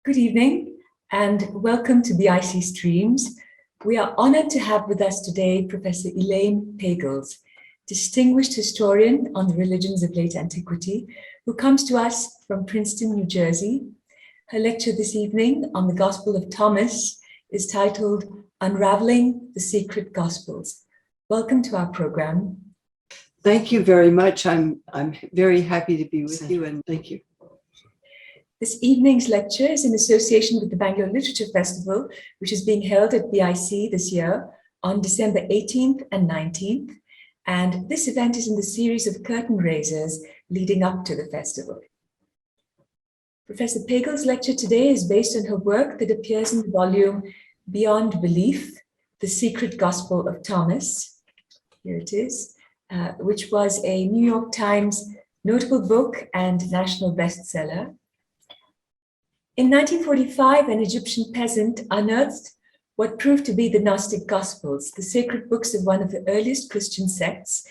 Good evening and welcome to BIC Streams. We are honored to have with us today Professor Elaine Pagels, distinguished historian on the religions of late antiquity, who comes to us from Princeton, New Jersey. Her lecture this evening on the Gospel of Thomas is titled Unravelling the Secret Gospels. Welcome to our program. Thank you very much. I'm very happy to be with you, and thank you. This evening's lecture is in association with the Bangalore Literature Festival, which is being held at BIC this year on December 18th and 19th. And this event is in the series of curtain raisers leading up to the festival. Professor Pagels' lecture today is based on her work that appears in the volume Beyond Belief, The Secret Gospel of Thomas. Here it is, which was a New York Times notable book and national bestseller. In 1945, an Egyptian peasant unearthed what proved to be the Gnostic Gospels, the sacred books of one of the earliest Christian sects.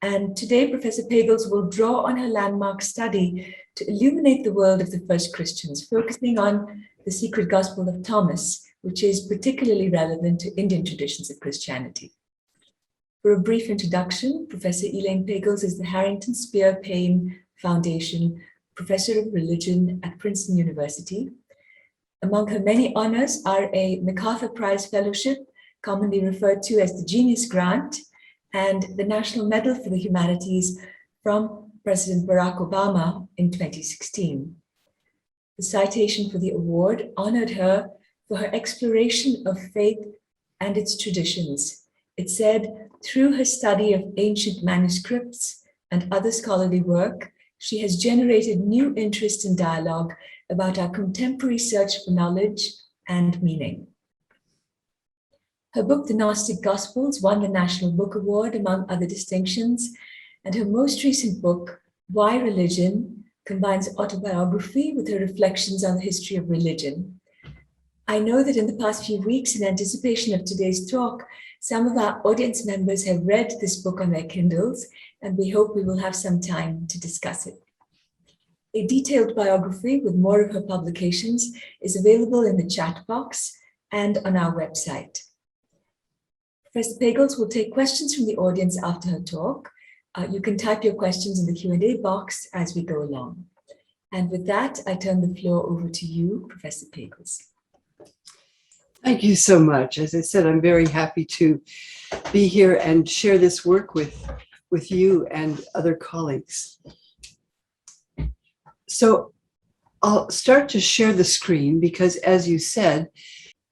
And today, Professor Pagels will draw on her landmark study to illuminate the world of the first Christians, focusing on the secret Gospel of Thomas, which is particularly relevant to Indian traditions of Christianity. For a brief introduction, Professor Elaine Pagels is the Harrington Spear Payne Foundation Professor of Religion at Princeton University. Among her many honors are a MacArthur Prize Fellowship, commonly referred to as the Genius Grant, and the National Medal for the Humanities from President Barack Obama in 2016. The citation for the award honored her for her exploration of faith and its traditions. It said, through her study of ancient manuscripts and other scholarly work, she has generated new interest and dialogue about our contemporary search for knowledge and meaning. Her book, The Gnostic Gospels, won the National Book Award, among other distinctions, and her most recent book, Why Religion, combines autobiography with her reflections on the history of religion. I know that in the past few weeks, in anticipation of today's talk, some of our audience members have read this book on their Kindles, and we hope we will have some time to discuss it. A detailed biography with more of her publications is available in the chat box and on our website. Professor Pagels will take questions from the audience after her talk. You can type your questions in the Q&A box as we go along. And with that, I turn the floor over to you, Professor Pagels. Thank you so much. As I said, I'm very happy to be here and share this work with you and other colleagues. So I'll start to share the screen because, as you said,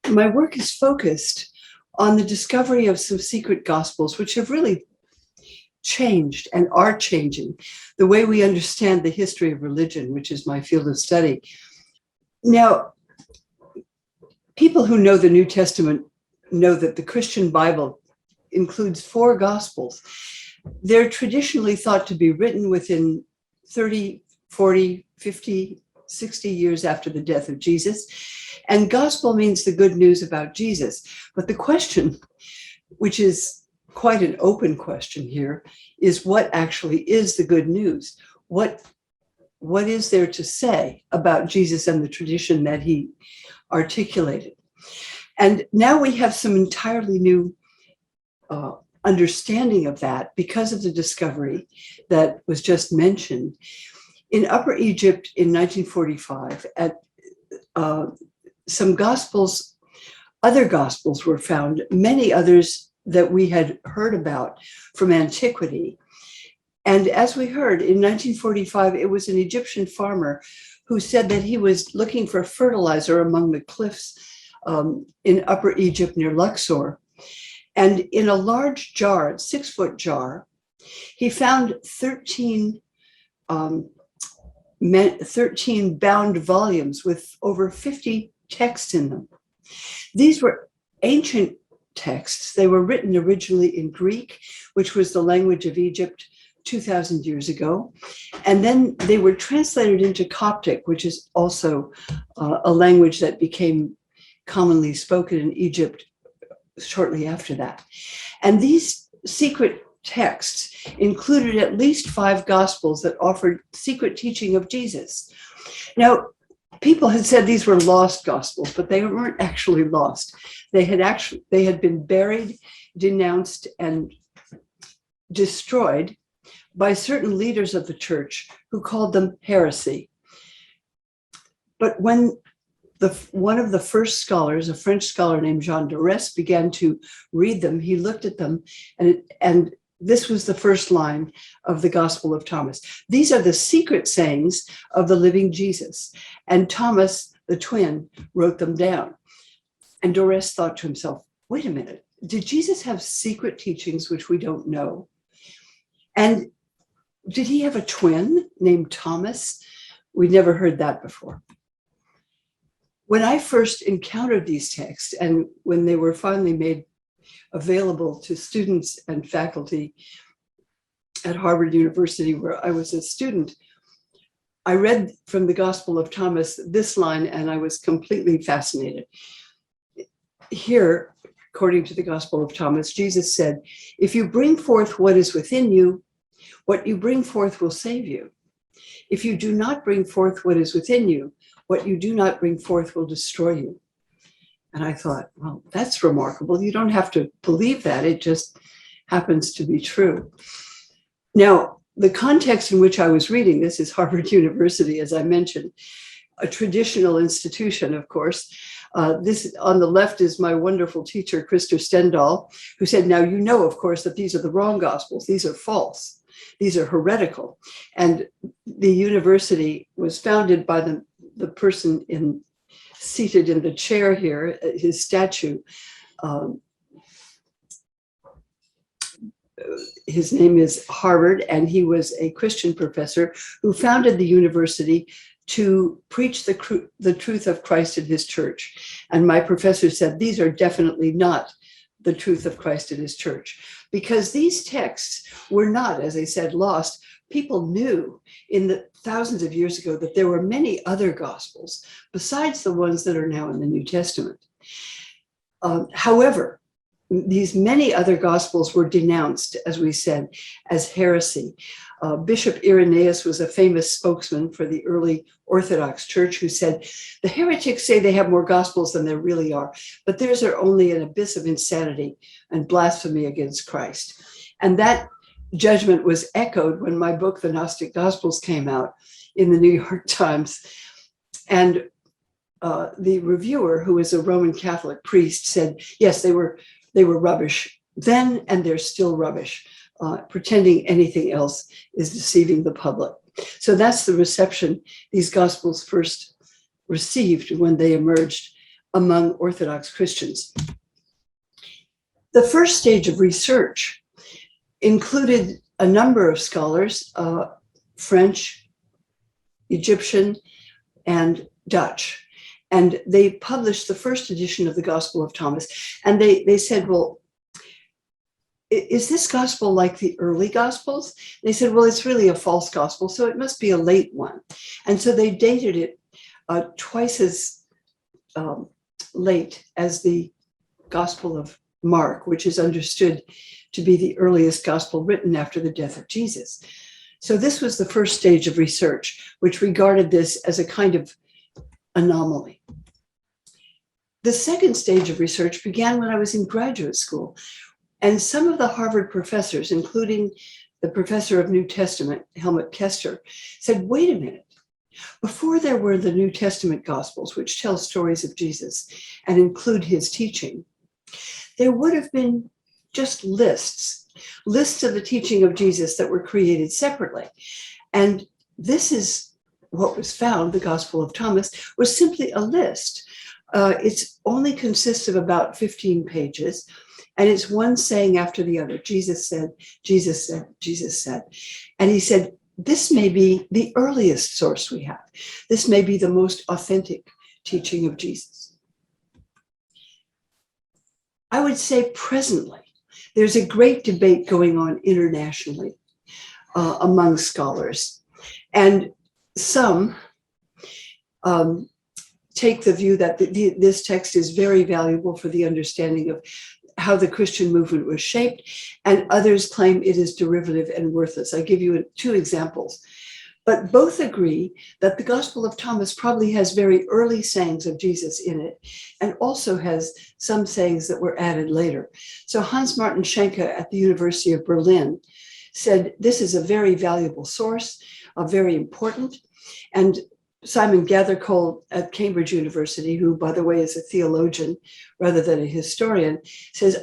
my work is focused on the discovery of some secret gospels, which have really changed and are changing the way we understand the history of religion, which is my field of study. Now, people who know the New Testament know that the Christian Bible includes 4 gospels. They're traditionally thought to be written within 30, 40, 50, 60 years after the death of Jesus. And gospel means the good news about Jesus. But the question, which is quite an open question here, is what actually is the good news? What is there to say about Jesus and the tradition that he articulated? And now we have some entirely new understanding of that because of the discovery that was just mentioned. In Upper Egypt in 1945, some gospels, other gospels were found, many others that we had heard about from antiquity. And as we heard, in 1945, it was an Egyptian farmer who said that he was looking for fertilizer among the cliffs in Upper Egypt near Luxor. And in a large jar, 6-foot jar, he found 13 bound volumes with over 50 texts in them. These were ancient texts. They were written originally in Greek, which was the language of Egypt 2,000 years ago. And then they were translated into Coptic, which is also a language that became commonly spoken in Egypt shortly after that. And these secret texts included at least 5 gospels that offered secret teaching of Jesus. Now, people had said these were lost gospels, but they weren't actually lost. They had been buried, denounced, and destroyed by certain leaders of the church who called them heresy. But when one of the first scholars, a French scholar named Jean Dorès, began to read them, he looked at them, and this was the first line of the Gospel of Thomas. These are the secret sayings of the living Jesus. And Thomas, the twin, wrote them down. And Dorès thought to himself, wait a minute, did Jesus have secret teachings which we don't know? And did he have a twin named Thomas? We'd never heard that before. When I first encountered these texts, and when they were finally made available to students and faculty at Harvard University, where I was a student, I read from the Gospel of Thomas this line, and I was completely fascinated. Here, according to the Gospel of Thomas, Jesus said, if you bring forth what is within you, what you bring forth will save you. If you do not bring forth what is within you, what you do not bring forth will destroy you. And I thought, well, that's remarkable. You don't have to believe that. It just happens to be true. Now, the context in which I was reading this is Harvard University, as I mentioned, a traditional institution, of course. This on the left is my wonderful teacher, Krister Stendahl, who said, now, you know, of course, that these are the wrong gospels. These are false. These are heretical. And the university was founded by the person seated in the chair here, his statue. His name is Harvard, and he was a Christian professor who founded the university to preach the truth of Christ in his church. And my professor said, these are definitely not the truth of Christ in his church, because these texts were not, as I said, lost. People knew in the thousands of years ago that there were many other gospels besides the ones that are now in the New Testament. However, these many other gospels were denounced, as we said, as heresy. Bishop Irenaeus was a famous spokesman for the early Orthodox Church who said, the heretics say they have more gospels than there really are, but theirs are only an abyss of insanity and blasphemy against Christ. And that judgment was echoed when my book, The Gnostic Gospels, came out in the New York Times. And the reviewer, who was a Roman Catholic priest, said, yes, they were rubbish then, and they're still rubbish. Pretending anything else is deceiving the public. So that's the reception these Gospels first received when they emerged among Orthodox Christians. The first stage of research included a number of scholars, French, Egyptian, and Dutch. And they published the first edition of the Gospel of Thomas. And they said, well, is this gospel like the early gospels? They said, well, it's really a false gospel, so it must be a late one. And so they dated it twice as late as the Gospel of Mark, which is understood to be the earliest gospel written after the death of Jesus. So this was the first stage of research, which regarded this as a kind of anomaly. The second stage of research began when I was in graduate school. And some of the Harvard professors, including the professor of New Testament, Helmut Kester, said, wait a minute. Before there were the New Testament Gospels, which tell stories of Jesus and include his teaching, there would have been just lists of the teaching of Jesus that were created separately. And this is what was found, the Gospel of Thomas, was simply a list. It's only consists of about 15 pages. And it's one saying after the other. Jesus said, Jesus said, Jesus said. And he said, this may be the earliest source we have. This may be the most authentic teaching of Jesus. I would say presently, there's a great debate going on internationally among scholars. And some take the view that this text is very valuable for the understanding of how the Christian movement was shaped, and others claim it is derivative and worthless. I give you two examples. But both agree that the Gospel of Thomas probably has very early sayings of Jesus in it, and also has some sayings that were added later. So Hans Martin Schenke at the University of Berlin said this is a very valuable source, very important. And Simon Gathercole at Cambridge University, who, by the way, is a theologian rather than a historian, says,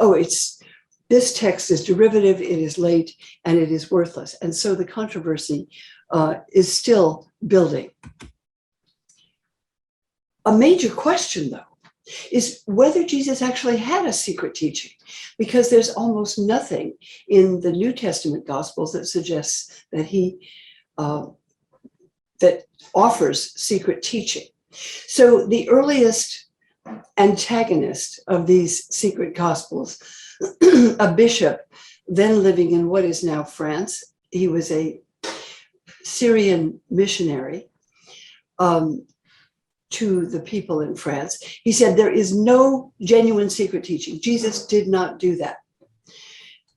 this text is derivative, it is late, and it is worthless. And so the controversy is still building. A major question, though, is whether Jesus actually had a secret teaching, because there's almost nothing in the New Testament Gospels that suggests that he that offers secret teaching. So the earliest antagonist of these secret Gospels, a bishop then living in what is now France, he was a Syrian missionary to the people in France. He said there is no genuine secret teaching. Jesus did not do that.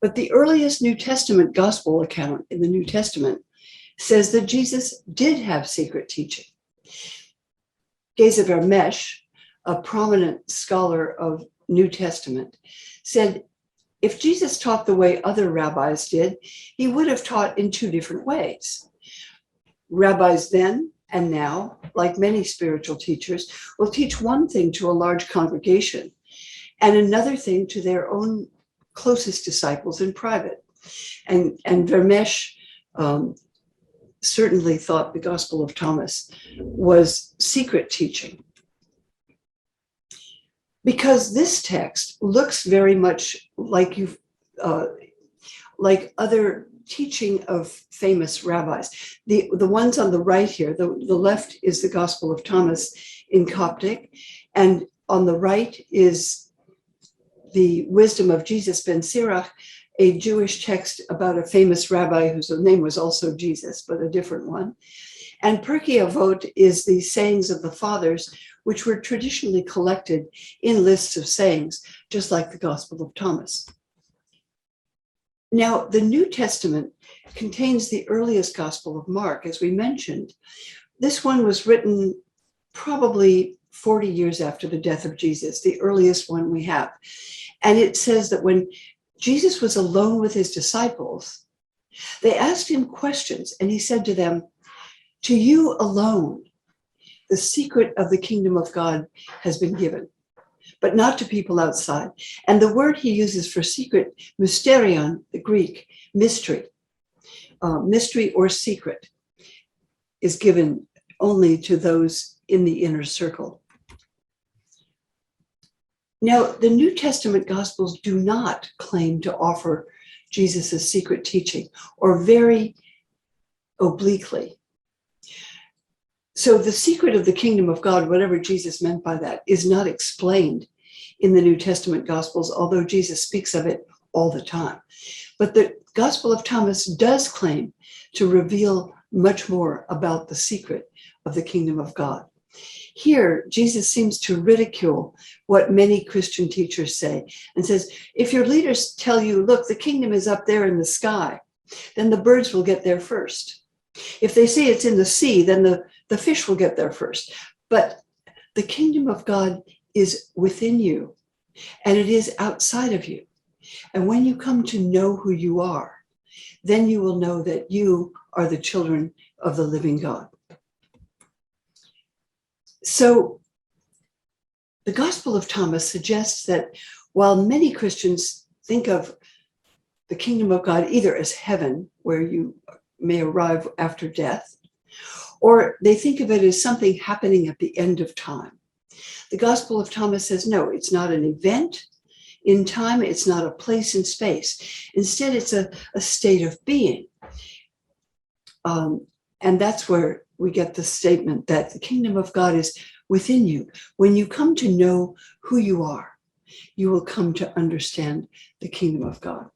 But the earliest New Testament Gospel account in the New Testament says that Jesus did have secret teaching. Geza Vermesh, a prominent scholar of New Testament, said if Jesus taught the way other rabbis did, he would have taught in two different ways. Rabbis then and now, like many spiritual teachers, will teach one thing to a large congregation and another thing to their own closest disciples in private. And Vermesh certainly thought the Gospel of Thomas was secret teaching, because this text looks very much like other teaching of famous rabbis. The ones on the right here, the left is the Gospel of Thomas in Coptic, and on the right is the Wisdom of Jesus ben Sirach, a Jewish text about a famous rabbi whose name was also Jesus, but a different one. And Pirkei Avot is the sayings of the fathers, which were traditionally collected in lists of sayings, just like the Gospel of Thomas. Now, the New Testament contains the earliest Gospel of Mark, as we mentioned. This one was written probably 40 years after the death of Jesus, the earliest one we have. And it says that when Jesus was alone with his disciples, they asked him questions, and he said to them, "To you alone, the secret of the kingdom of God has been given, but not to people outside." And the word he uses for secret, mysterion, the Greek, mystery, mystery or secret, is given only to those in the inner circle. Now, the New Testament Gospels do not claim to offer Jesus' secret teaching, or very obliquely. So the secret of the kingdom of God, whatever Jesus meant by that, is not explained in the New Testament Gospels, although Jesus speaks of it all the time. But the Gospel of Thomas does claim to reveal much more about the secret of the kingdom of God. Here, Jesus seems to ridicule what many Christian teachers say and says, if your leaders tell you, look, the kingdom is up there in the sky, then the birds will get there first. If they say it's in the sea, then the fish will get there first. But the kingdom of God is within you, and it is outside of you. And when you come to know who you are, then you will know that you are the children of the living God. So the Gospel of Thomas suggests that while many Christians think of the kingdom of God either as heaven, where you may arrive after death, or they think of it as something happening at the end of time, the Gospel of Thomas says, no, it's not an event in time, it's not a place in space. Instead, it's a state of being. And that's where we get the statement that the kingdom of God is within you. When you come to know who you are, you will come to understand the kingdom of God.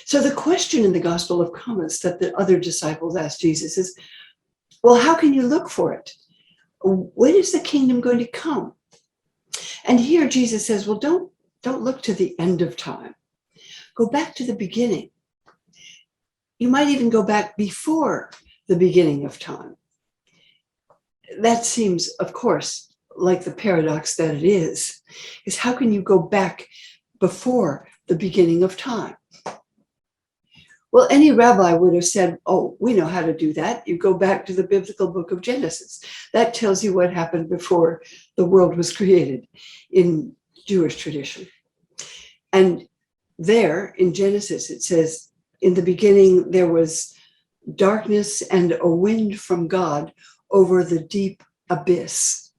So the question in the Gospel of Thomas that the other disciples asked Jesus is, well, how can you look for it? When is the kingdom going to come? And here Jesus says, well, don't look to the end of time. Go back to the beginning. You might even go back before the beginning of time. That seems, of course, like the paradox that it is how can you go back before the beginning of time? Well, any rabbi would have said, oh, we know how to do that. You go back to the biblical book of Genesis. That tells you what happened before the world was created in Jewish tradition. And there in Genesis, it says, in the beginning, there was darkness and a wind from God over the deep abyss.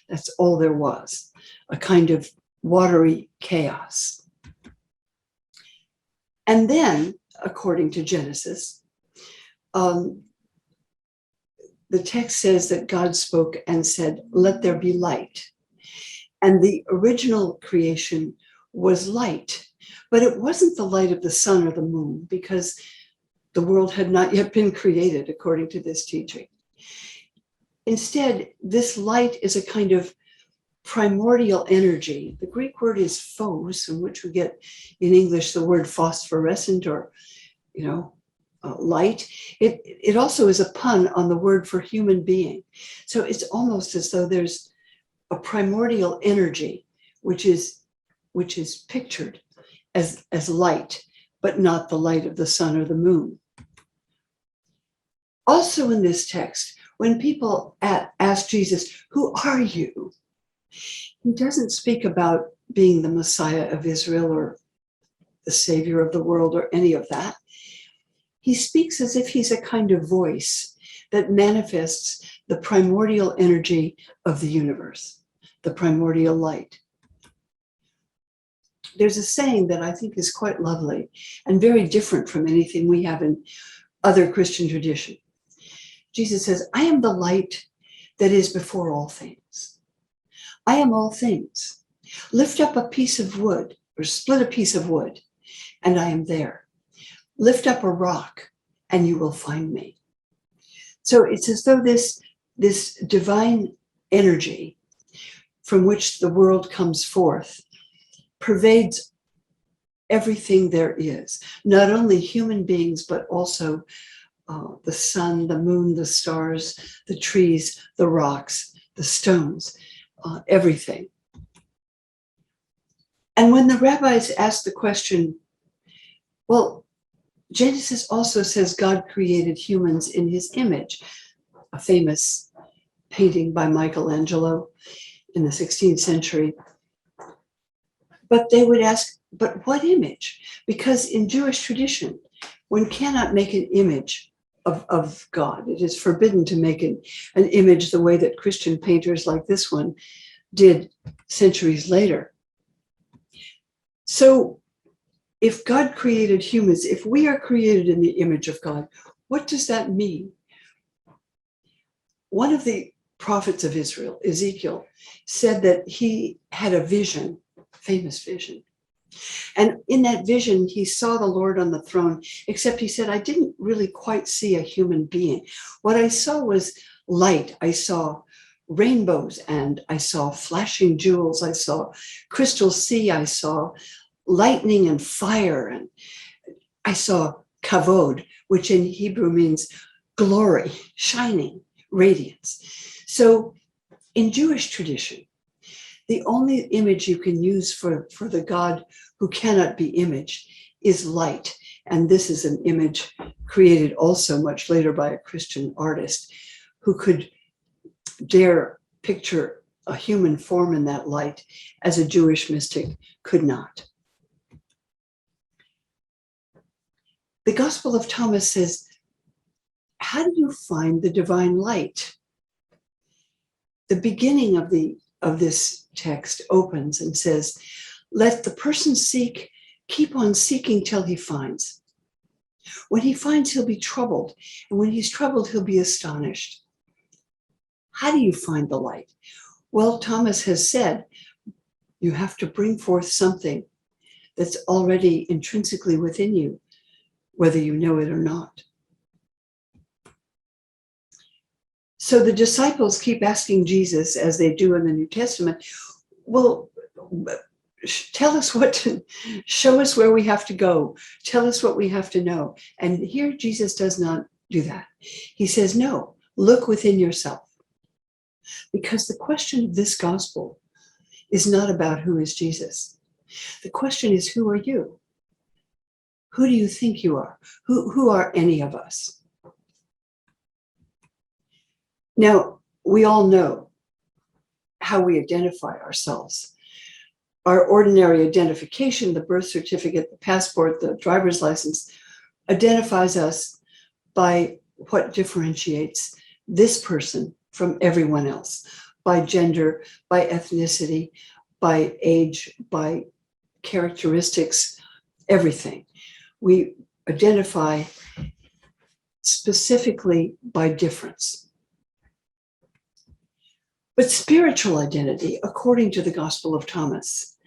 That's all there was, a kind of watery chaos. And then, according to Genesis, the text says that God spoke and said, let there be light. And the original creation was light, but it wasn't the light of the sun or the moon, because the world had not yet been created, according to this teaching. Instead, this light is a kind of primordial energy. The Greek word is phos, from which we get in English the word phosphorescent or, light. It also is a pun on the word for human being. So it's almost as though there's a primordial energy, which is pictured as light, but not the light of the sun or the moon. Also in this text, when people ask Jesus, who are you? He doesn't speak about being the Messiah of Israel or the Savior of the world or any of that. He speaks as if he's a kind of voice that manifests the primordial energy of the universe, the primordial light. There's a saying that I think is quite lovely and very different from anything we have in other Christian tradition. Jesus says, I am the light that is before all things. I am all things. Lift up a piece of wood or split a piece of wood, and I am there. Lift up a rock, and you will find me. So it's as though this divine energy from which the world comes forth pervades everything there is, not only human beings, but also the sun, the moon, the stars, the trees, the rocks, the stones, everything. And when the rabbis asked the question, well, Genesis also says God created humans in his image, a famous painting by Michelangelo in the 16th century. But they would ask, but what image? Because in Jewish tradition, one cannot make an image of God. It is forbidden to make an image the way that Christian painters like this one did centuries later. So if God created humans, if we are created in the image of God, what does that mean? One of the prophets of Israel, Ezekiel, said that he had a vision, famous vision. And in that vision, he saw the Lord on the throne, except he said, I didn't really quite see a human being. What I saw was light. I saw rainbows and I saw flashing jewels. I saw crystal sea. I saw lightning and fire. And I saw kavod, which in Hebrew means glory, shining, radiance. So in Jewish tradition, the only image you can use for the God who cannot be imaged is light. And this is an image created also much later by a Christian artist who could dare picture a human form in that light as a Jewish mystic could not. The Gospel of Thomas says, how do you find the divine light? The beginning of this text opens and says, let the person seek, keep on seeking till he finds. When he finds, he'll be troubled. And when he's troubled, he'll be astonished. How do you find the light? Well, Thomas has said, you have to bring forth something that's already intrinsically within you, whether you know it or not. So the disciples keep asking Jesus, as they do in the New Testament, well, tell us show us where we have to go. Tell us what we have to know. And here Jesus does not do that. He says, no, look within yourself. Because the question of this gospel is not about who is Jesus. The question is, who are you? Who do you think you are? Who are any of us? Now, we all know how we identify ourselves. Our ordinary identification, the birth certificate, the passport, the driver's license, identifies us by what differentiates this person from everyone else, by gender, by ethnicity, by age, by characteristics, everything. We identify specifically by difference. But spiritual identity, according to the Gospel of Thomas,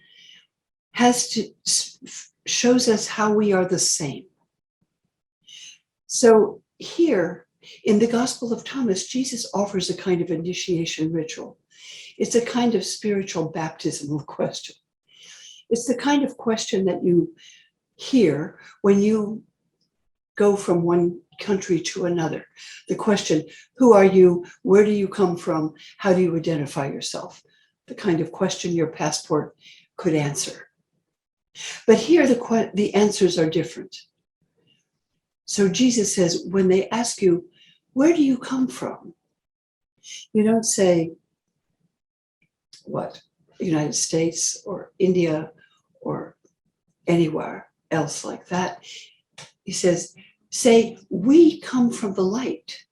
shows us how we are the same. So here in the Gospel of Thomas, Jesus offers a kind of initiation ritual. It's a kind of spiritual baptismal question. It's the kind of question that you hear when you go from one country to another. The question, who are you? Where do you come from? How do you identify yourself? The kind of question your passport could answer. But here the answers are different. So Jesus says, when they ask you, where do you come from? You don't say, what, United States or India or anywhere else like that. He says, say, we come from the light.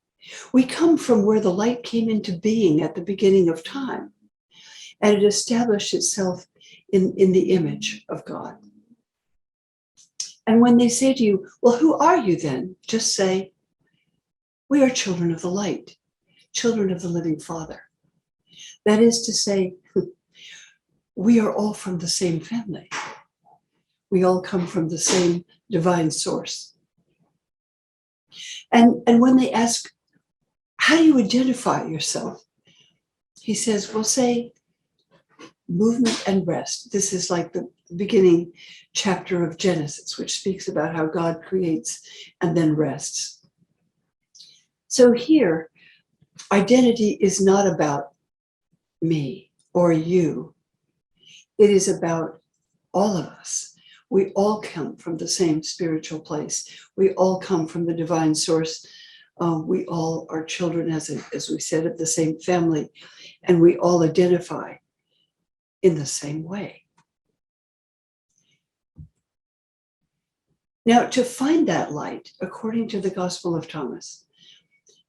We come from where the light came into being at the beginning of time, and it established itself in the image of God. And when they say to you, well, who are you then? Just say, we are children of the light, children of the living Father. That is to say, we are all from the same family. We all come from the same divine source. And when they ask, how do you identify yourself? He says, well, say movement and rest. This is like the beginning chapter of Genesis, which speaks about how God creates and then rests. So here, identity is not about me or you. It is about all of us. We all come from the same spiritual place. We all come from the divine source. We all are children, as we said, of the same family, and we all identify in the same way. Now, to find that light, according to the Gospel of Thomas,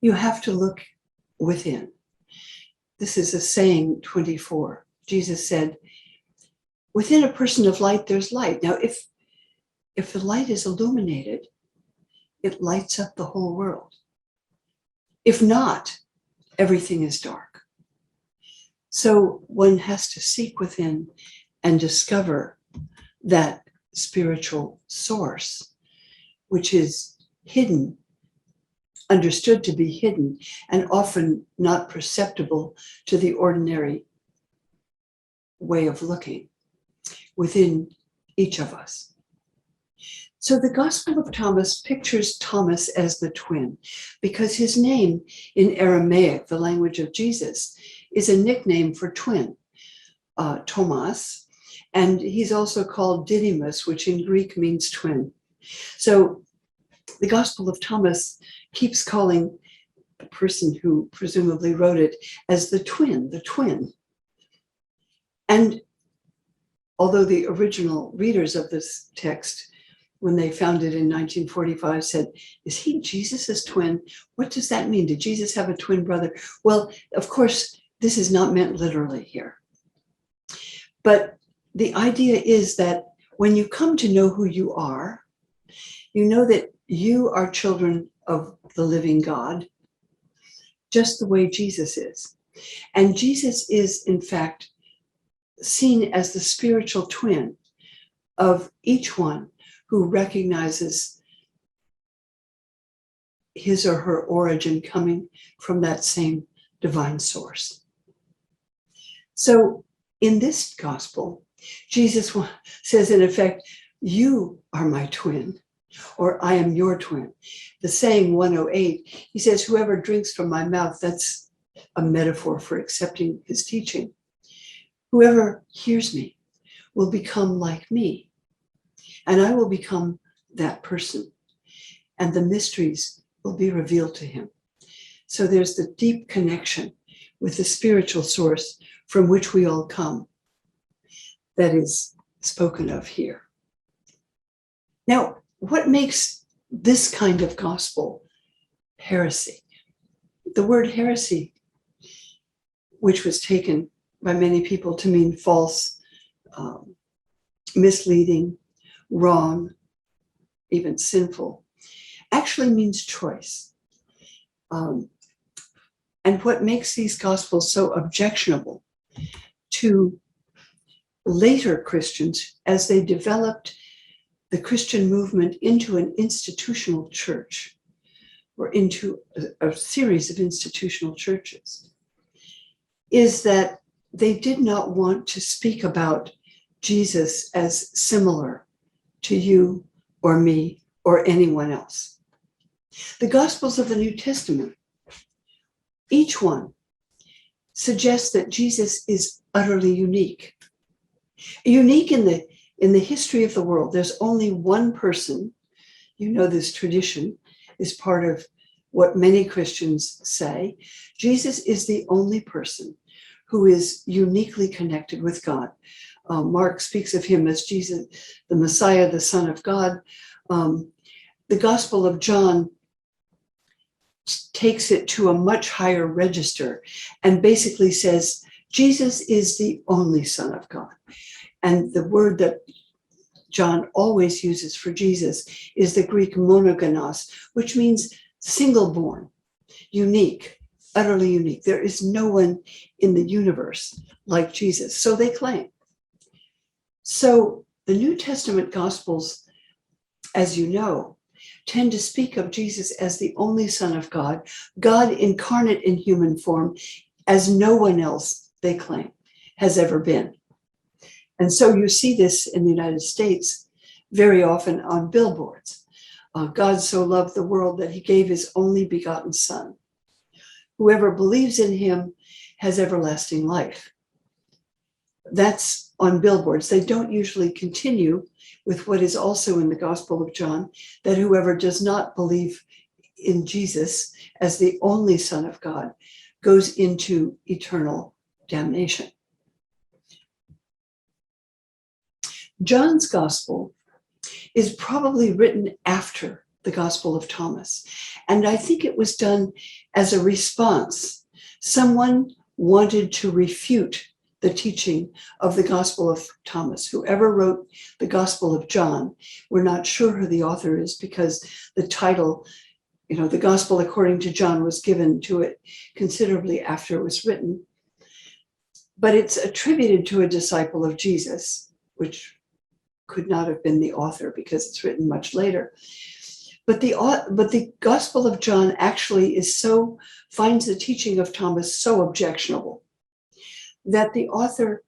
you have to look within. This is a saying 24. Jesus said, within a person of light, there's light. Now, if the light is illuminated, it lights up the whole world. If not, everything is dark. So one has to seek within and discover that spiritual source, which is hidden, understood to be hidden, and often not perceptible to the ordinary way of looking within each of us. So the Gospel of Thomas pictures Thomas as the twin, because his name in Aramaic, the language of Jesus, is a nickname for twin, Thomas, and he's also called Didymus, which in Greek means twin. So the Gospel of Thomas keeps calling the person who presumably wrote it as the twin, the twin. And although the original readers of this text, when they found it in 1945, said, is he Jesus's twin? What does that mean? Did Jesus have a twin brother? Well, of course, this is not meant literally here. But the idea is that when you come to know who you are, you know that you are children of the living God, just the way Jesus is. And Jesus is, in fact, seen as the spiritual twin of each one who recognizes his or her origin coming from that same divine source. So in this gospel, Jesus says, in effect, you are my twin. or I am your twin. The saying 108, he says, whoever drinks from my mouth, that's a metaphor for accepting his teaching. Whoever hears me will become like me, and I will become that person, and the mysteries will be revealed to him. So there's the deep connection with the spiritual source from which we all come that is spoken of here. Now, what makes this kind of gospel heresy? The word heresy, which was taken by many people to mean false, misleading, wrong, even sinful, actually means choice. And what makes these gospels so objectionable to later Christians as they developed the Christian movement into an institutional church, or into a series of institutional churches, is that they did not want to speak about Jesus as similar to you or me or anyone else. The Gospels of the New Testament, each one suggests that Jesus is utterly unique. Unique in the history of the world. There's only one person, you know, this tradition is part of what many Christians say. Jesus is the only person who is uniquely connected with God. Mark speaks of him as Jesus, the Messiah, the Son of God. The Gospel of John takes it to a much higher register and basically says, Jesus is the only Son of God. And the word that John always uses for Jesus is the Greek monogenos, which means single-born, unique, utterly unique. There is no one in the universe like Jesus, so they claim. So the New Testament Gospels, as you know, tend to speak of Jesus as the only Son of God, God incarnate in human form, as no one else, they claim, has ever been. And so you see this in the United States very often on billboards. God so loved the world that he gave his only begotten Son. Whoever believes in him has everlasting life. That's on billboards. They don't usually continue with what is also in the Gospel of John, that whoever does not believe in Jesus as the only Son of God goes into eternal damnation. John's Gospel is probably written after the Gospel of Thomas. And I think it was done as a response. Someone wanted to refute the teaching of the Gospel of Thomas. Whoever wrote the Gospel of John, we're not sure who the author is because the title, you know, the Gospel according to John was given to it considerably after it was written. But it's attributed to a disciple of Jesus, which could not have been the author because it's written much later. But the Gospel of John actually finds the teaching of Thomas so objectionable that the author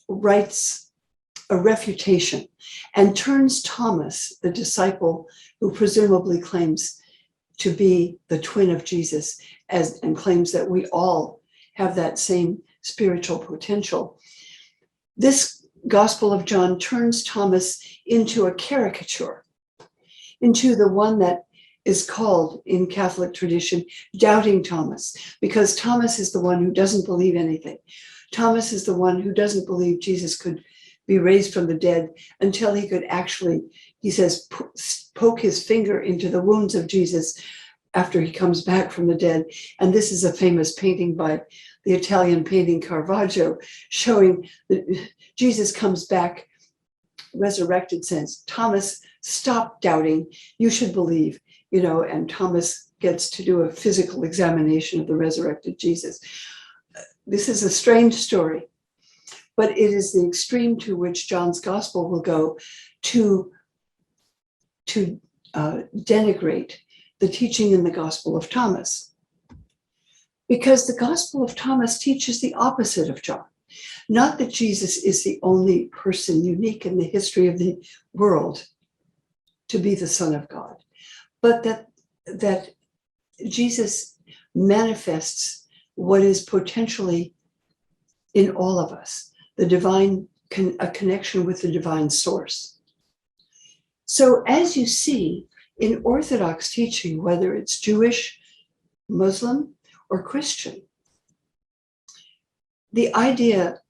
writes a refutation and turns Thomas, the disciple who presumably claims to be the twin of Jesus, and claims that we all have that same spiritual potential. This Gospel of John turns Thomas into a caricature, into the one that is called in Catholic tradition doubting Thomas, because Thomas is the one who doesn't believe anything. Thomas is the one who doesn't believe Jesus could be raised from the dead until he could actually, he says, poke his finger into the wounds of Jesus after he comes back from the dead. And this is a famous painting by the Italian painting Caravaggio, showing that Jesus comes back resurrected, says, Thomas, stop doubting, you should believe, you know, and Thomas gets to do a physical examination of the resurrected Jesus. This is a strange story, but it is the extreme to which John's Gospel will go to denigrate the teaching in the Gospel of Thomas. Because the Gospel of Thomas teaches the opposite of John. Not that Jesus is the only person unique in the history of the world, to be the Son of God, but that Jesus manifests what is potentially in all of us, the divine, a connection with the divine source. So as you see in Orthodox teaching, whether it's Jewish, Muslim, or Christian, the idea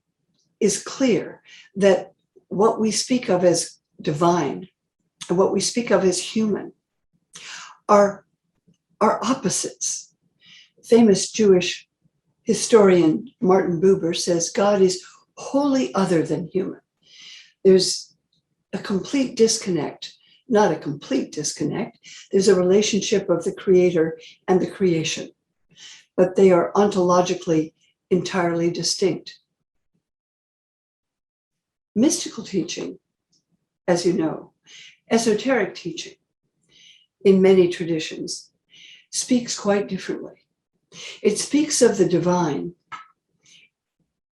is clear that what we speak of as divine and what we speak of as human are opposites. Famous Jewish historian Martin Buber says God is wholly other than human. There's a complete disconnect, not a complete disconnect. There's a relationship of the creator and the creation, but they are ontologically entirely distinct. Mystical teaching, as you know, esoteric teaching in many traditions speaks quite differently. It speaks of the divine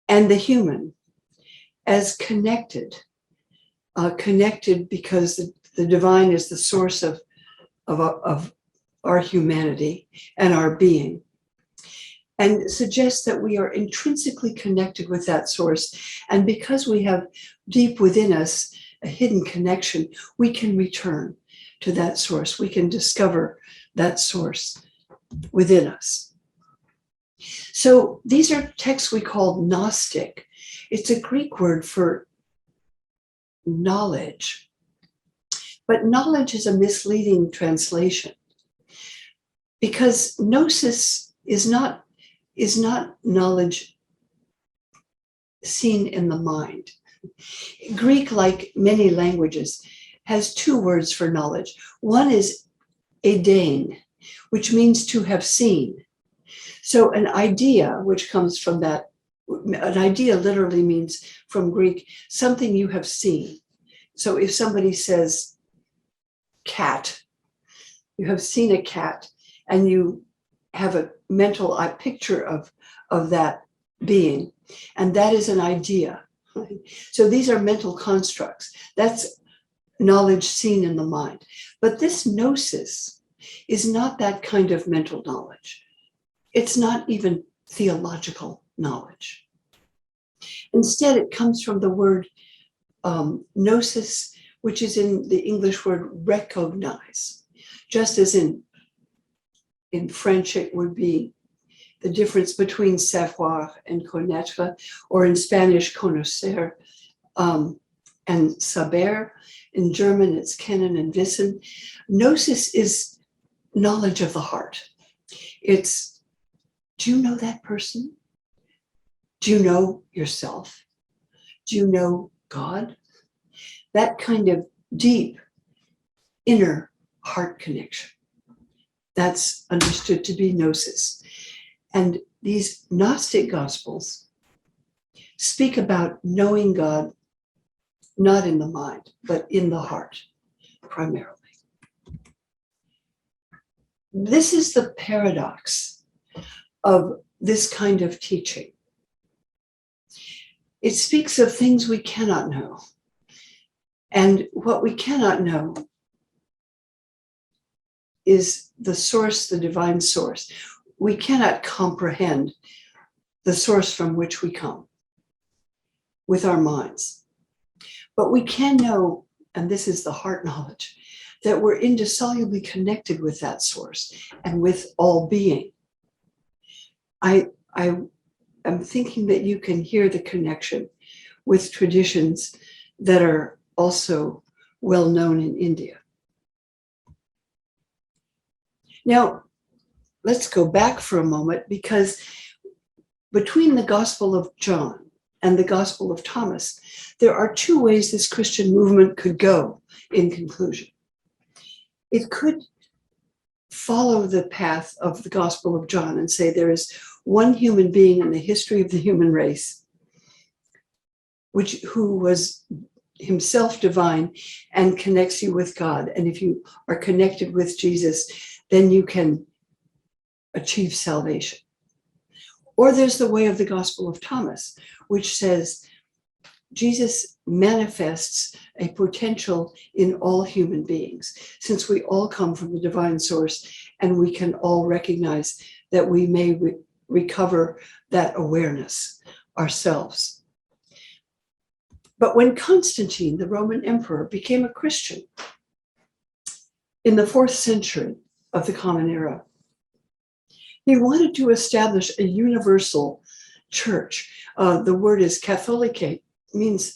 and the human as connected, connected because the divine is the source of our humanity and our being, and suggests that we are intrinsically connected with that source. And because we have deep within us a hidden connection, we can return to that source. We can discover that source within us. So these are texts we call Gnostic. It's a Greek word for knowledge, but knowledge is a misleading translation because gnosis is not knowledge seen in the mind. Greek, like many languages, has two words for knowledge. One is eidein, which means to have seen. So an idea, which comes from that, an idea literally means from Greek, something you have seen. So if somebody says cat, you have seen a cat and you have a mental picture of that being, and that is an idea. Right? So these are mental constructs. That's knowledge seen in the mind. But this gnosis is not that kind of mental knowledge. It's not even theological knowledge. Instead, it comes from the word gnosis, which is in the English word recognize, just as in French it would be the difference between savoir and connaître, or in Spanish, conocer and saber. In German, it's kennen and wissen. Gnosis is knowledge of the heart. It's, do you know that person? Do you know yourself? Do you know God? That kind of deep inner heart connection. That's understood to be gnosis. And these Gnostic Gospels speak about knowing God, not in the mind, but in the heart, primarily. This is the paradox of this kind of teaching. It speaks of things we cannot know. And what we cannot know is the source, the divine source. We cannot comprehend the source from which we come with our minds. But we can know, and this is the heart knowledge, that we're indissolubly connected with that source and with all being. I am thinking that you can hear the connection with traditions that are also well known in India. Now, let's go back for a moment, because between the Gospel of John and the Gospel of Thomas, there are two ways this Christian movement could go in conclusion. It could follow the path of the Gospel of John and say there is one human being in the history of the human race who was himself divine and connects you with God. And if you are connected with Jesus, then you can achieve salvation. Or there's the way of the Gospel of Thomas, which says Jesus manifests a potential in all human beings, since we all come from the divine source, and we can all recognize that we may recover that awareness ourselves. But when Constantine, the Roman emperor, became a Christian in the 4th century of the Common Era, he wanted to establish a universal church. The word is katholikē, means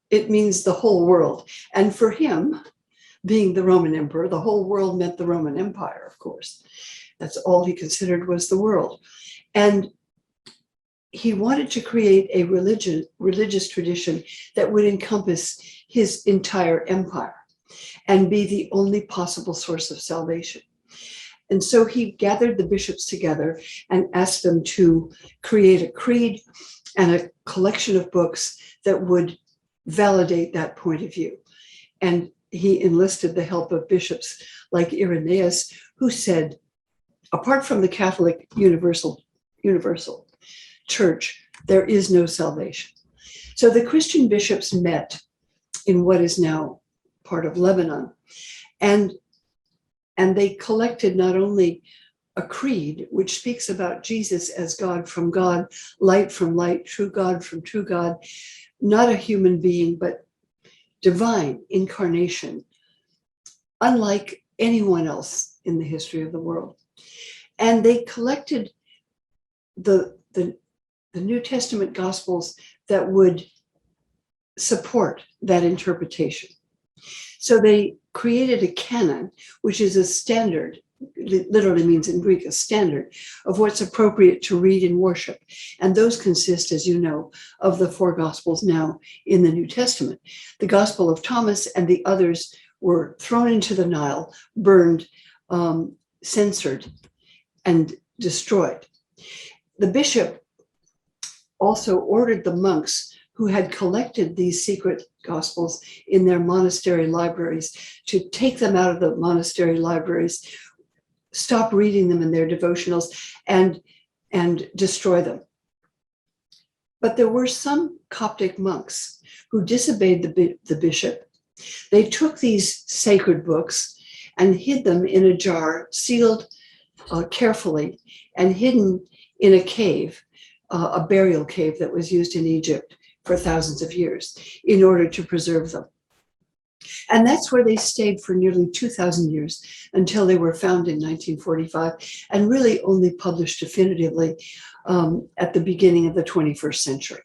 the whole world. And for him, being the Roman emperor, the whole world meant the Roman Empire, of course. That's all he considered was the world. And he wanted to create a religious tradition that would encompass his entire empire and be the only possible source of salvation. And so he gathered the bishops together and asked them to create a creed and a collection of books that would validate that point of view. And he enlisted the help of bishops like Irenaeus, who said, apart from the Catholic universal church, there is no salvation. So the Christian bishops met in what is now part of Lebanon, and they collected not only a creed, which speaks about Jesus as God from God, light from light, true God from true God, not a human being, but divine incarnation, unlike anyone else in the history of the world. And they collected the New Testament Gospels that would support that interpretation. So they created a canon, which is a standard, literally means in Greek, a standard of what's appropriate to read in worship. And those consist, as you know, of the 4 Gospels now in the New Testament. The Gospel of Thomas and the others were thrown into the Nile, burned, censored, and destroyed. The bishop also ordered the monks who had collected these secret Gospels in their monastery libraries to take them out of the monastery libraries, stop reading them in their devotionals, and destroy them. But there were some Coptic monks who disobeyed the bishop. They took these sacred books and hid them in a jar, sealed carefully, and hidden in a cave, a burial cave that was used in Egypt for thousands of years in order to preserve them. And that's where they stayed for nearly 2,000 years until they were found in 1945 and really only published definitively at the beginning of the 21st century.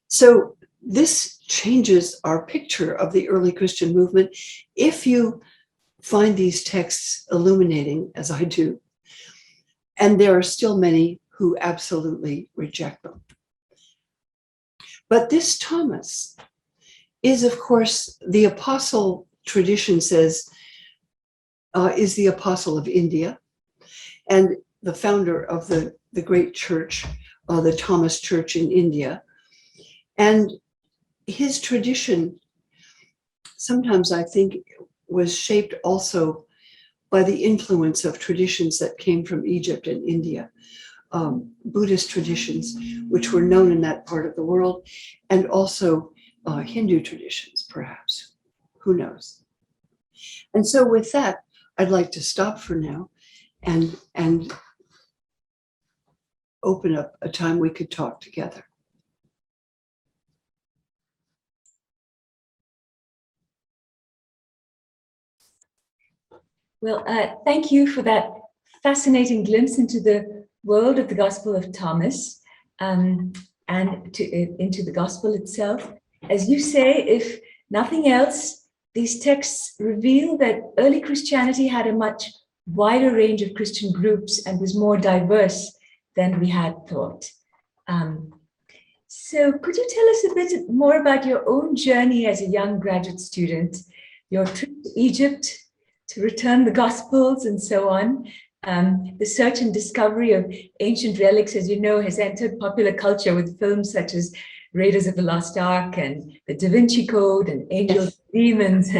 So this changes our picture of the early Christian movement if you find these texts illuminating, as I do. And there are still many who absolutely reject them. But this Thomas is, of course, the apostle, tradition says, is the apostle of India and the founder of the great church, the Thomas Church in India. And his tradition, sometimes I think, was shaped also by the influence of traditions that came from Egypt and India. Buddhist traditions, which were known in that part of the world, and also Hindu traditions, perhaps. Who knows? And so with that, I'd like to stop for now and open up a time we could talk together. Well, thank you for that fascinating glimpse into the world of the Gospel of Thomas and into the Gospel itself. As you say, if nothing else, these texts reveal that early Christianity had a much wider range of Christian groups and was more diverse than we had thought. So could you tell us a bit more about your own journey as a young graduate student, your trip to Egypt to return the Gospels and so on? The search and discovery of ancient relics, as you know, has entered popular culture with films such as Raiders of the Lost Ark and The Da Vinci Code and Angels and Demons.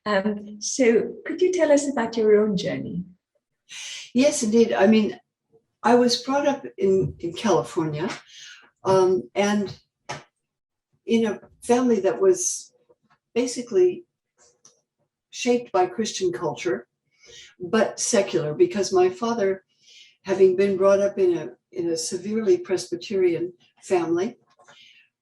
And so could you tell us about your own journey? Yes, indeed. I mean, I was brought up in California, and in a family that was basically shaped by Christian culture, but secular, because my father, having been brought up in a severely Presbyterian family,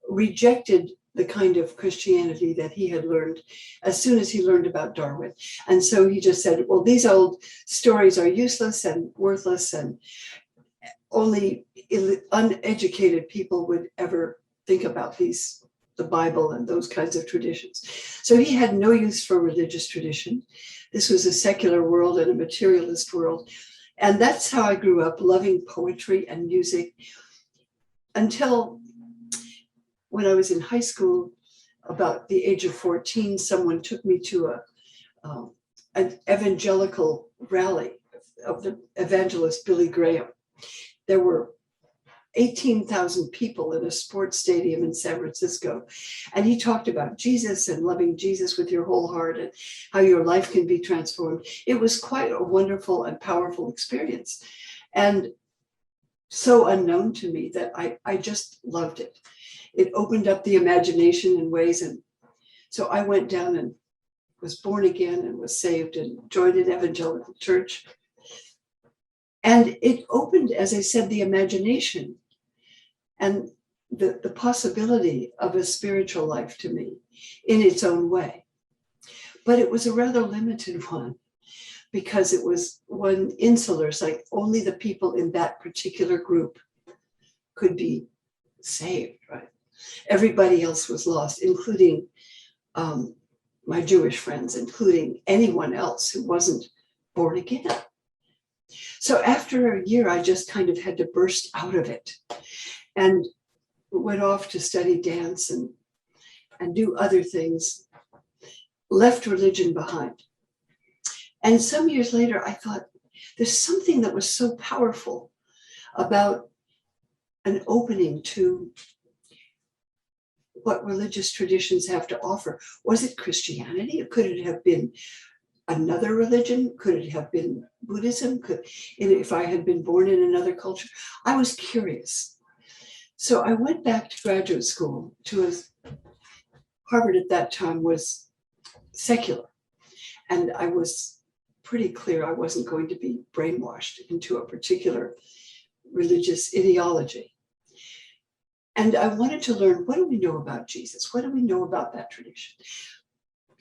rejected the kind of Christianity that he had learned as soon as he learned about Darwin. And so he just said, well, these old stories are useless and worthless, and only uneducated people would ever think about the Bible and those kinds of traditions. So he had no use for religious tradition. This was a secular world and a materialist world. And that's how I grew up, loving poetry and music, until when I was in high school, about the age of 14, someone took me to an evangelical rally of the evangelist Billy Graham. There were 18,000 people in a sports stadium in San Francisco. And he talked about Jesus and loving Jesus with your whole heart and how your life can be transformed. It was quite a wonderful and powerful experience. And so unknown to me that I just loved it. It opened up the imagination in ways. And so I went down and was born again and was saved and joined an evangelical church. And it opened, as I said, the imagination and the possibility of a spiritual life to me in its own way. But it was a rather limited one, because it was one insular, it's like only the people in that particular group could be saved, right? Everybody else was lost, including my Jewish friends, including anyone else who wasn't born again. So after a year, I just kind of had to burst out of it and went off to study dance and do other things, left religion behind. And some years later, I thought, there's something that was so powerful about an opening to what religious traditions have to offer. Was it Christianity? Could it have been another religion? Could it have been Buddhism? If I had been born in another culture? I was curious. So I went back to graduate school Harvard at that time was secular. And I was pretty clear I wasn't going to be brainwashed into a particular religious ideology. And I wanted to learn, what do we know about Jesus? What do we know about that tradition?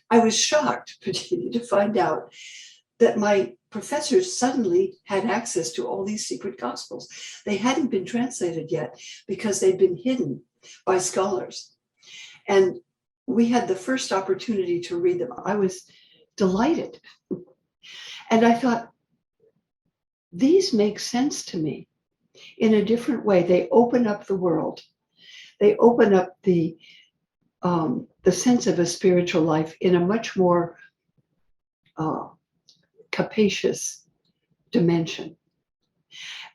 I was shocked to find out that my professors suddenly had access to all these secret gospels. They hadn't been translated yet because they'd been hidden by scholars. And we had the first opportunity to read them. I was delighted. And I thought, these make sense to me in a different way. They open up the world. They open up the sense of a spiritual life in a much more capacious dimension.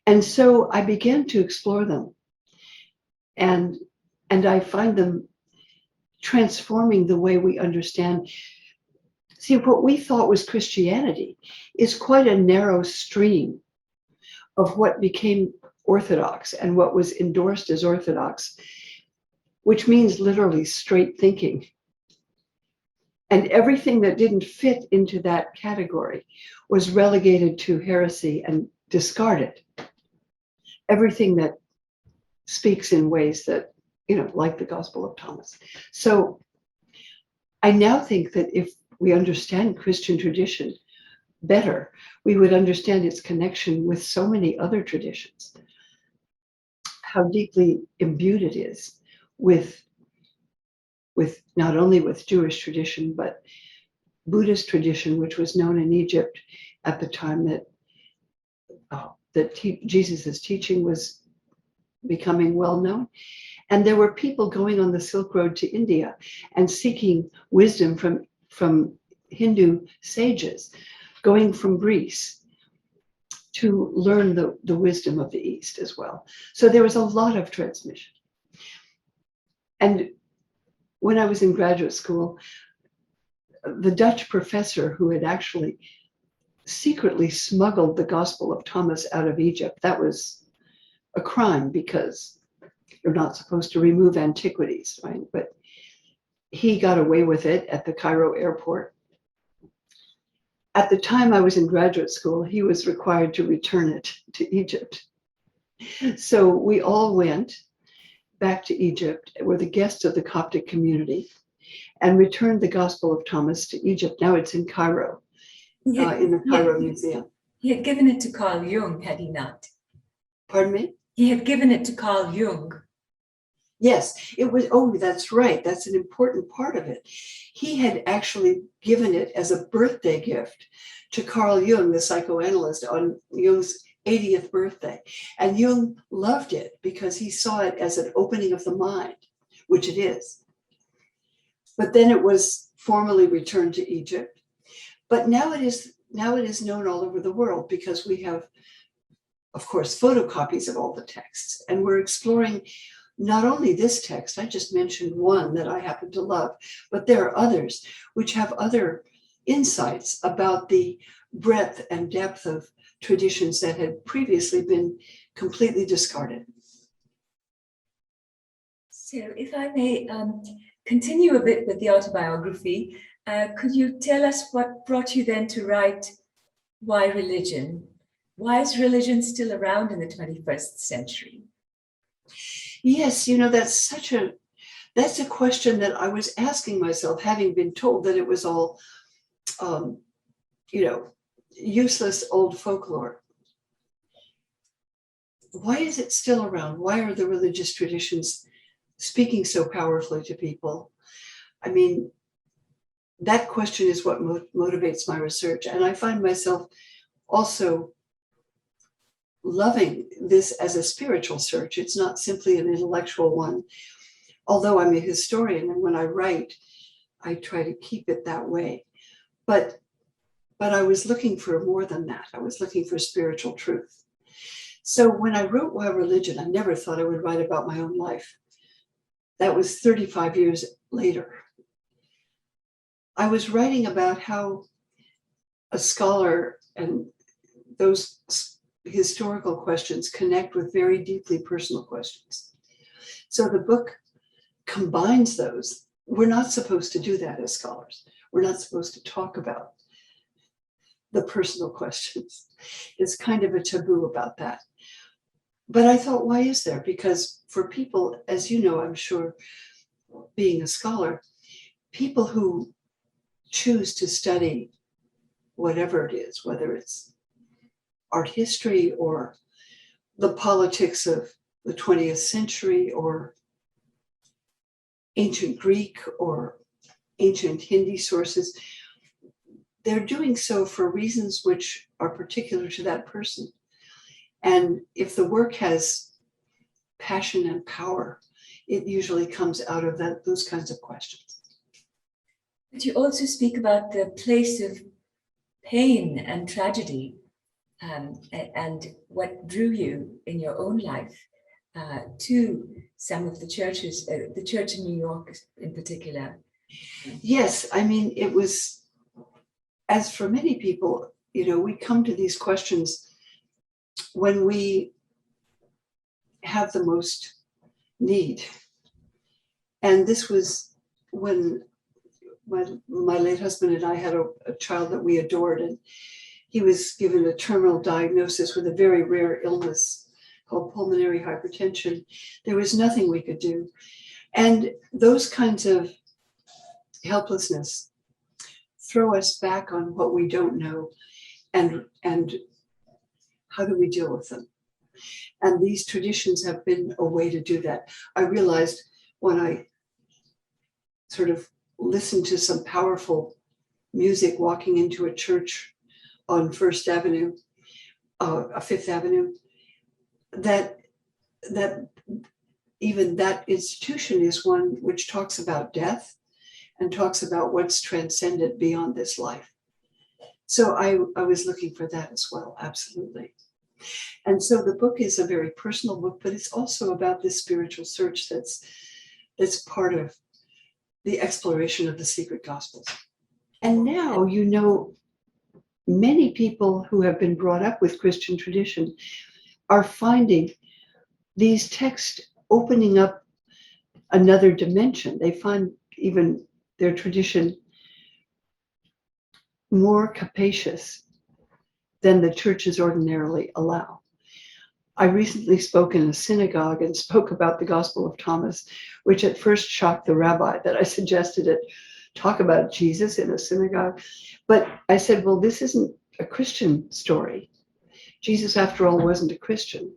And so I began to explore them. And I find them transforming the way we understand. See, what we thought was Christianity is quite a narrow stream of what became Orthodox and what was endorsed as Orthodox, which means literally straight thinking. And everything that didn't fit into that category was relegated to heresy and discarded. Everything that speaks in ways that, like the Gospel of Thomas. So I now think that if we understand Christian tradition better, we would understand its connection with so many other traditions, how deeply imbued it is with not only with Jewish tradition, but Buddhist tradition, which was known in Egypt at the time that Jesus's teaching was becoming well known. And there were people going on the Silk Road to India and seeking wisdom from Hindu sages, going from Greece to learn the wisdom of the East as well. So there was a lot of transmission. And when I was in graduate school, the Dutch professor who had actually secretly smuggled the Gospel of Thomas out of Egypt, that was a crime because you're not supposed to remove antiquities, right? But he got away with it at the Cairo airport. At the time I was in graduate school, he was required to return it to Egypt. So we all went back to Egypt, were the guests of the Coptic community, and returned the Gospel of Thomas to Egypt. Now it's in Cairo, in the Cairo Museum. He had given it to Carl Jung, had he not? Pardon me? He had given it to Carl Jung. Yes, it was. Oh, that's right. That's an important part of it. He had actually given it as a birthday gift to Carl Jung, the psychoanalyst, on Jung's 80th birthday. And Jung loved it because he saw it as an opening of the mind, which it is. But then it was formally returned to Egypt. But now it is known all over the world because we have, of course, photocopies of all the texts. And we're exploring not only this text, I just mentioned one that I happen to love, but there are others which have other insights about the breadth and depth of traditions that had previously been completely discarded. So if I may continue a bit with the autobiography, could you tell us what brought you then to write Why Religion? Why is religion still around in the 21st century? Yes, that's a question that I was asking myself, having been told that it was all, useless old folklore. Why is it still around? Why are the religious traditions speaking so powerfully to people? I mean, that question is what motivates my research. And I find myself also loving this as a spiritual search. It's not simply an intellectual one, although I'm a historian, and when I write, I try to keep it that way. But I was looking for more than that. I was looking for spiritual truth. So when I wrote Why Religion, I never thought I would write about my own life. That was 35 years later. I was writing about how a scholar and those historical questions connect with very deeply personal questions. So the book combines those. We're not supposed to do that as scholars. We're not supposed to talk about the personal questions. It's kind of a taboo about that. But I thought, why is there? Because for people, as you know, I'm sure, being a scholar, people who choose to study whatever it is, whether it's art history or the politics of the 20th century or ancient Greek or ancient Hindi sources, they're doing so for reasons which are particular to that person. And if the work has passion and power, it usually comes out of those kinds of questions. But you also speak about the place of pain and tragedy, and what drew you in your own life to some of the churches, the church in New York in particular. Yes, I mean, it was, as for many people, we come to these questions when we have the most need. And this was when my late husband and I had a child that we adored, and he was given a terminal diagnosis with a very rare illness called pulmonary hypertension. There was nothing we could do. And those kinds of helplessness throw us back on what we don't know and how do we deal with them. And these traditions have been a way to do that. I realized when I sort of listened to some powerful music walking into a church on Fifth Avenue, that even that institution is one which talks about death and talks about what's transcendent beyond this life. So I was looking for that as well, absolutely. And so the book is a very personal book, but it's also about this spiritual search that's part of the exploration of the secret Gospels. And now, many people who have been brought up with Christian tradition are finding these texts opening up another dimension. They find even their tradition more capacious than the churches ordinarily allow. I recently spoke in a synagogue and spoke about the Gospel of Thomas, which at first shocked the rabbi that I suggested it, talk about Jesus in a synagogue. But I said, well, this isn't a Christian story. Jesus, after all, wasn't a Christian.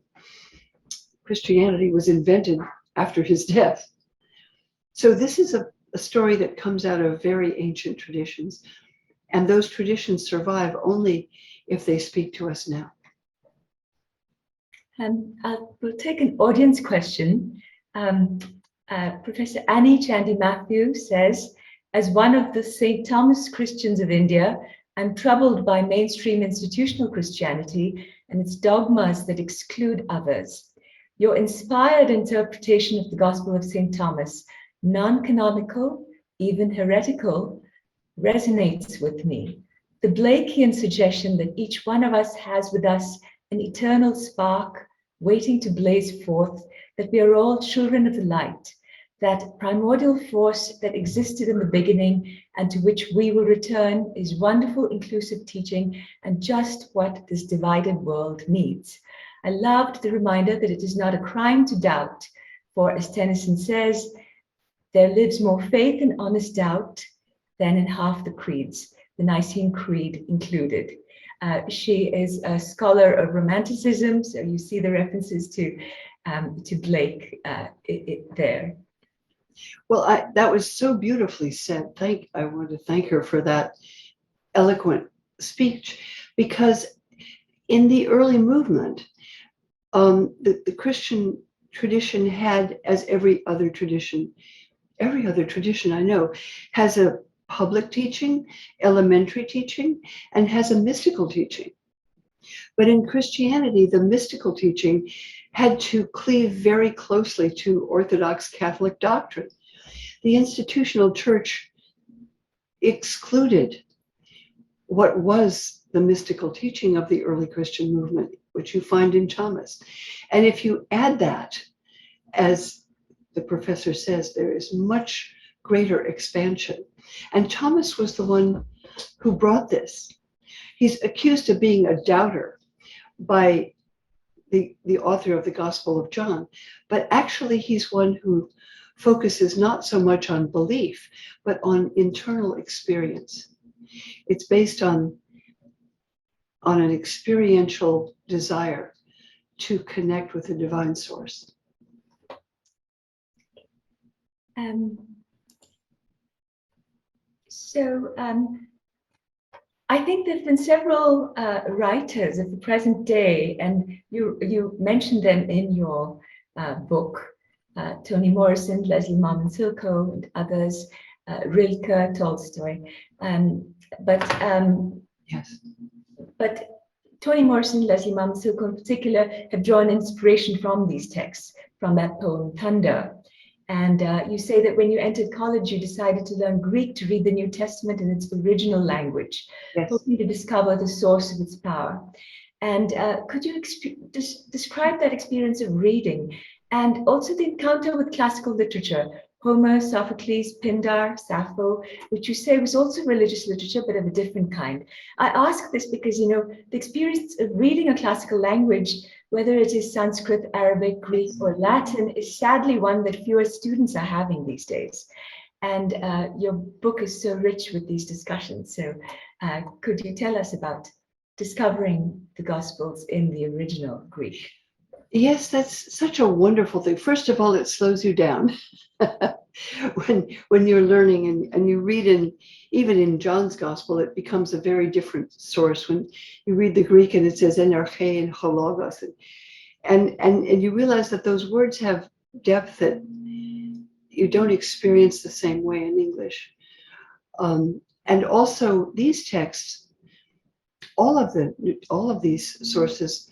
Christianity was invented after his death. So this is a story that comes out of very ancient traditions. And those traditions survive only if they speak to us now. We'll take an audience question. Professor Annie Chandy Matthew says, as one of the St. Thomas Christians of India, I'm troubled by mainstream institutional Christianity and its dogmas that exclude others. Your inspired interpretation of the Gospel of St. Thomas, non-canonical, even heretical, resonates with me. The Blakean suggestion that each one of us has with us an eternal spark waiting to blaze forth, that we are all children of the light, that primordial force that existed in the beginning and to which we will return is wonderful inclusive teaching and just what this divided world needs. I loved the reminder that it is not a crime to doubt, for as Tennyson says, there lives more faith in honest doubt than in half the creeds, the Nicene Creed included. She is a scholar of Romanticism, so you see the references to Blake there. Well, that was so beautifully said. I want to thank her for that eloquent speech, because in the early movement, the Christian tradition had, as every other tradition I know, has a public teaching, elementary teaching, and has a mystical teaching. But in Christianity, the mystical teaching had to cleave very closely to Orthodox Catholic doctrine. The institutional church excluded what was the mystical teaching of the early Christian movement, which you find in Thomas. And if you add that, as the professor says, there is much greater expansion. And Thomas was the one who brought this. He's accused of being a doubter by the author of the Gospel of John, but actually he's one who focuses not so much on belief, but on internal experience. It's based on an experiential desire to connect with the divine source. I think there have been several writers of the present day, and you mentioned them in your book, Toni Morrison, Leslie Marmon Silko, and others, Rilke, Tolstoy. Yes. But Toni Morrison, Leslie Marmon Silko in particular, have drawn inspiration from these texts, from that poem, Thunder. And you say that when you entered college, you decided to learn Greek to read the New Testament in its original language, Yes. hoping to discover the source of its power. And could you describe that experience of reading and also the encounter with classical literature, Homer, Sophocles, Pindar, Sappho, which you say was also religious literature, but of a different kind? I ask this because, you know, the experience of reading a classical language, whether it is Sanskrit, Arabic, Greek, or Latin, is sadly one that fewer students are having these days. And your book is so rich with these discussions. So could you tell us about discovering the Gospels in the original Greek? Yes, that's such a wonderful thing. First of all, it slows you down when you're learning and you read even in John's Gospel, it becomes a very different source. When you read the Greek and it says enerche and hologos, and you realize that those words have depth that you don't experience the same way in English. And also these texts, all of these sources,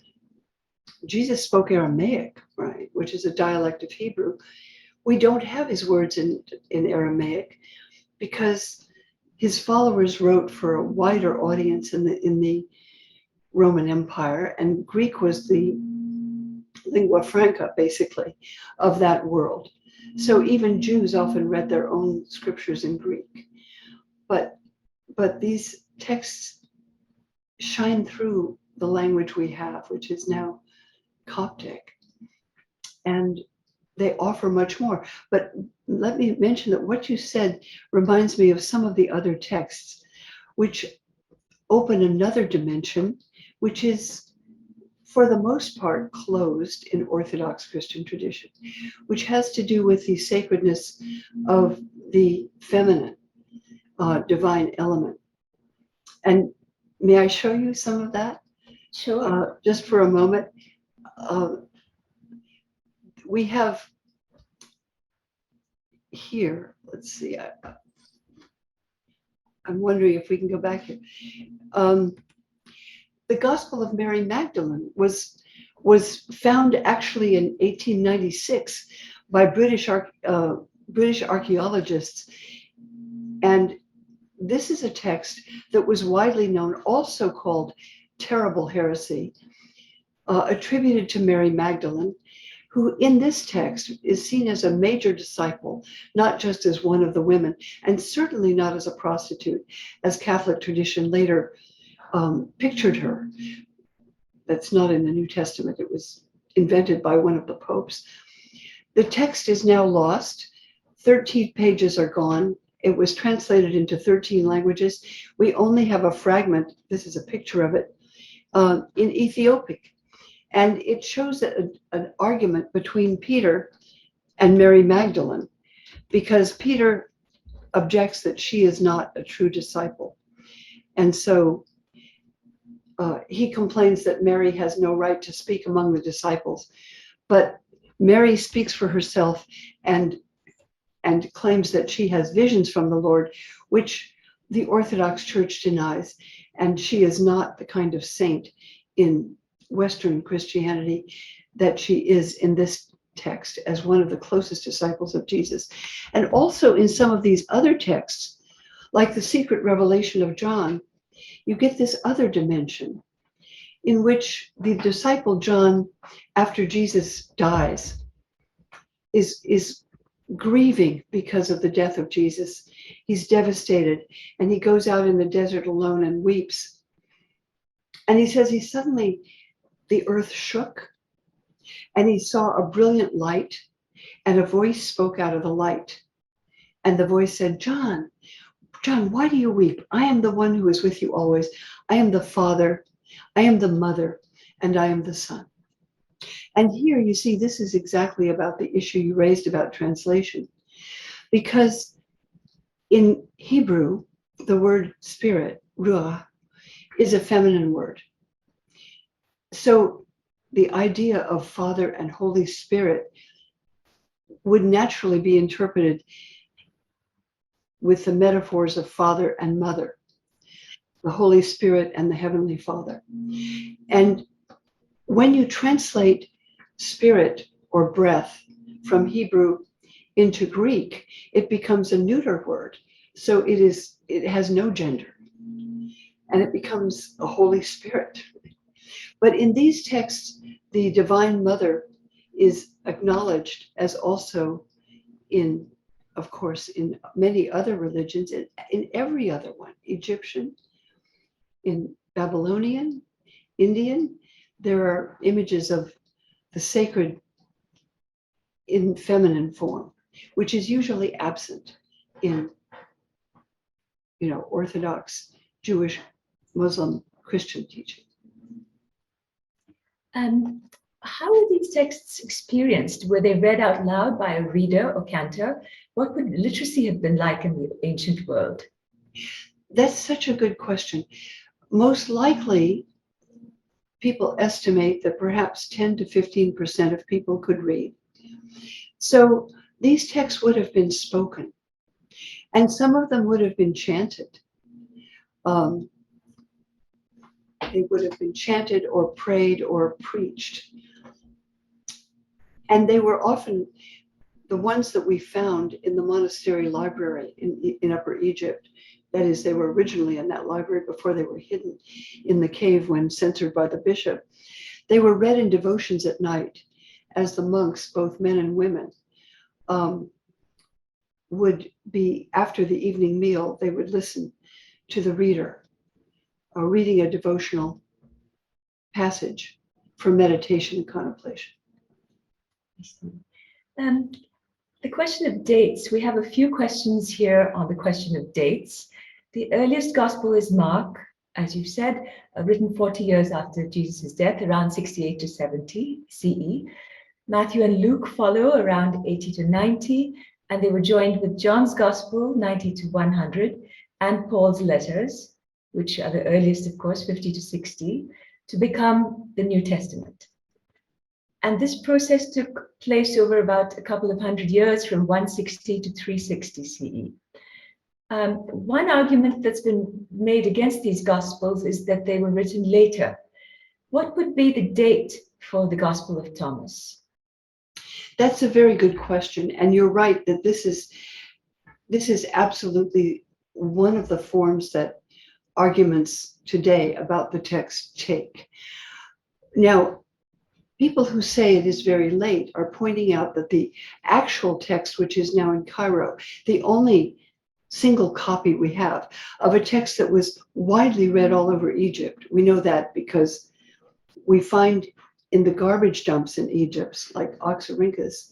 Jesus spoke Aramaic, right, which is a dialect of Hebrew. We don't have his words in Aramaic because his followers wrote for a wider audience in the Roman Empire, and Greek was the lingua franca, basically, of that world. So even Jews often read their own scriptures in Greek. But these texts shine through the language we have, which is now Coptic, and they offer much more. But let me mention that what you said reminds me of some of the other texts, which open another dimension, which is for the most part closed in Orthodox Christian tradition, which has to do with the sacredness of the feminine divine element. And may I show you some of that? Sure. Just for a moment. We have here, let's see, I'm wondering if we can go back here. The Gospel of Mary Magdalene was found actually in 1896 by British archaeologists. And this is a text that was widely known, also called Terrible Heresy, attributed to Mary Magdalene, who in this text is seen as a major disciple, not just as one of the women, and certainly not as a prostitute, as Catholic tradition later pictured her. That's not in the New Testament. It was invented by one of the popes. The text is now lost. 13 pages are gone. It was translated into 13 languages. We only have a fragment. This is a picture of it in Ethiopic. And it shows an argument between Peter and Mary Magdalene, because Peter objects that she is not a true disciple. And so he complains that Mary has no right to speak among the disciples. But Mary speaks for herself and claims that she has visions from the Lord, which the Orthodox Church denies. And she is not the kind of saint in Western Christianity that she is in this text, as one of the closest disciples of Jesus. And also in some of these other texts, like the secret revelation of John, you get this other dimension in which the disciple John, after Jesus dies, is grieving because of the death of Jesus. He's devastated, and he goes out in the desert alone and weeps. And he says the earth shook, and he saw a brilliant light, and a voice spoke out of the light. And the voice said, John, why do you weep? I am the one who is with you always. I am the Father, I am the Mother, and I am the Son. And here you see, this is exactly about the issue you raised about translation. Because in Hebrew, the word spirit, ruach, is a feminine word. So the idea of Father and Holy Spirit would naturally be interpreted with the metaphors of Father and Mother, the Holy Spirit and the Heavenly Father. And when you translate spirit or breath from Hebrew into Greek, it becomes a neuter word. So it has no gender, and it becomes a Holy Spirit. But in these texts, the Divine Mother is acknowledged as also of course, in many other religions, in every other one, Egyptian, in Babylonian, Indian, there are images of the sacred in feminine form, which is usually absent in, Orthodox, Jewish, Muslim, Christian teaching. How were these texts experienced? Were they read out loud by a reader or cantor? What would literacy have been like in the ancient world? That's such a good question. Most likely, people estimate that perhaps 10 to 15% of people could read. So these texts would have been spoken, and some of them would have been chanted. They would have been chanted or prayed or preached. And they were often the ones that we found in the monastery library in Upper Egypt. That is, they were originally in that library before they were hidden in the cave when censored by the bishop. They were read in devotions at night as the monks, both men and women, would be, after the evening meal, they would listen to the reader reading a devotional passage for meditation and contemplation. The question of dates, we have a few questions here on the question of dates. The earliest gospel is Mark, as you've said, written 40 years after Jesus' death, around 68 to 70 CE. Matthew and Luke follow around 80 to 90, and they were joined with John's Gospel, 90 to 100, and Paul's letters, which are the earliest, of course, 50 to 60, to become the New Testament. And this process took place over about a couple of hundred years, from 160 to 360 CE. One argument that's been made against these Gospels is that they were written later. What would be the date for the Gospel of Thomas? That's a very good question. And you're right that this is absolutely one of the forms that arguments today about the text take. Now, people who say it is very late are pointing out that the actual text, which is now in Cairo, the only single copy we have of a text that was widely read all over Egypt. We know that because we find in the garbage dumps in Egypt, like Oxyrhynchus,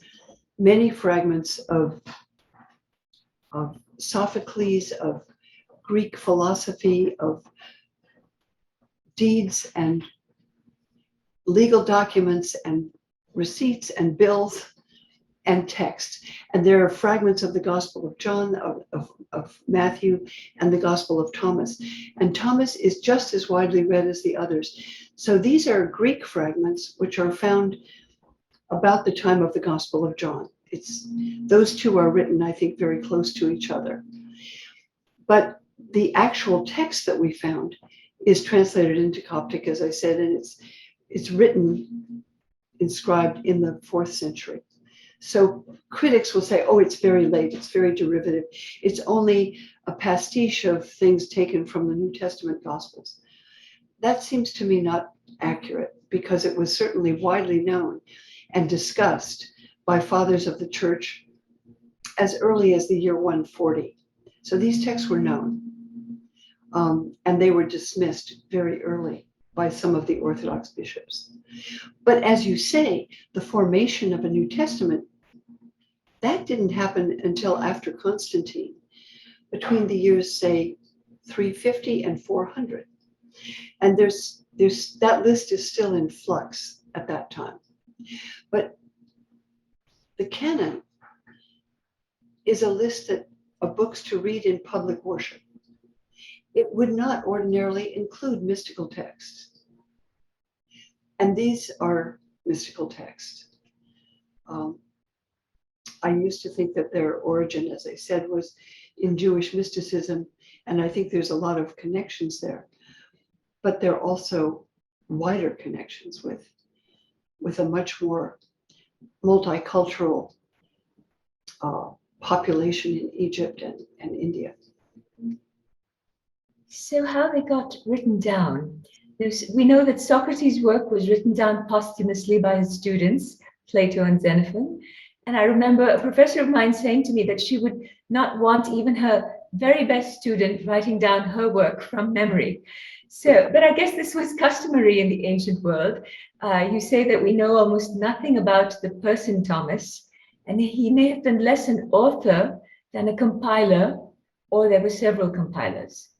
many fragments of Sophocles, of Greek philosophy, of deeds and legal documents and receipts and bills and text. And there are fragments of the Gospel of John, of Matthew, and the Gospel of Thomas. And Thomas is just as widely read as the others. So these are Greek fragments which are found about the time of the Gospel of John. Those two are written, I think, very close to each other. But the actual text that we found is translated into Coptic, as I said, and it's written, inscribed in the 4th century. So critics will say, oh, it's very late, it's very derivative. It's only a pastiche of things taken from the New Testament Gospels. That seems to me not accurate, because it was certainly widely known and discussed by fathers of the church as early as the year 140. So these texts were known, and they were dismissed very early by some of the Orthodox bishops. But as you say, the formation of a New Testament, that didn't happen until after Constantine, between the years, say, 350 and 400. And there's that list is still in flux at that time. But the canon is a list of books to read in public worship. It would not ordinarily include mystical texts. And these are mystical texts. I used to think that their origin, as I said, was in Jewish mysticism, and I think there's a lot of connections there. But there are also wider connections with a much more multicultural population in Egypt and India. So how they got written down? We know that Socrates' work was written down posthumously by his students, Plato and Xenophon. And I remember a professor of mine saying to me that she would not want even her very best student writing down her work from memory. So, but I guess this was customary in the ancient world. You say that we know almost nothing about the person Thomas, and he may have been less an author than a compiler, or there were several compilers.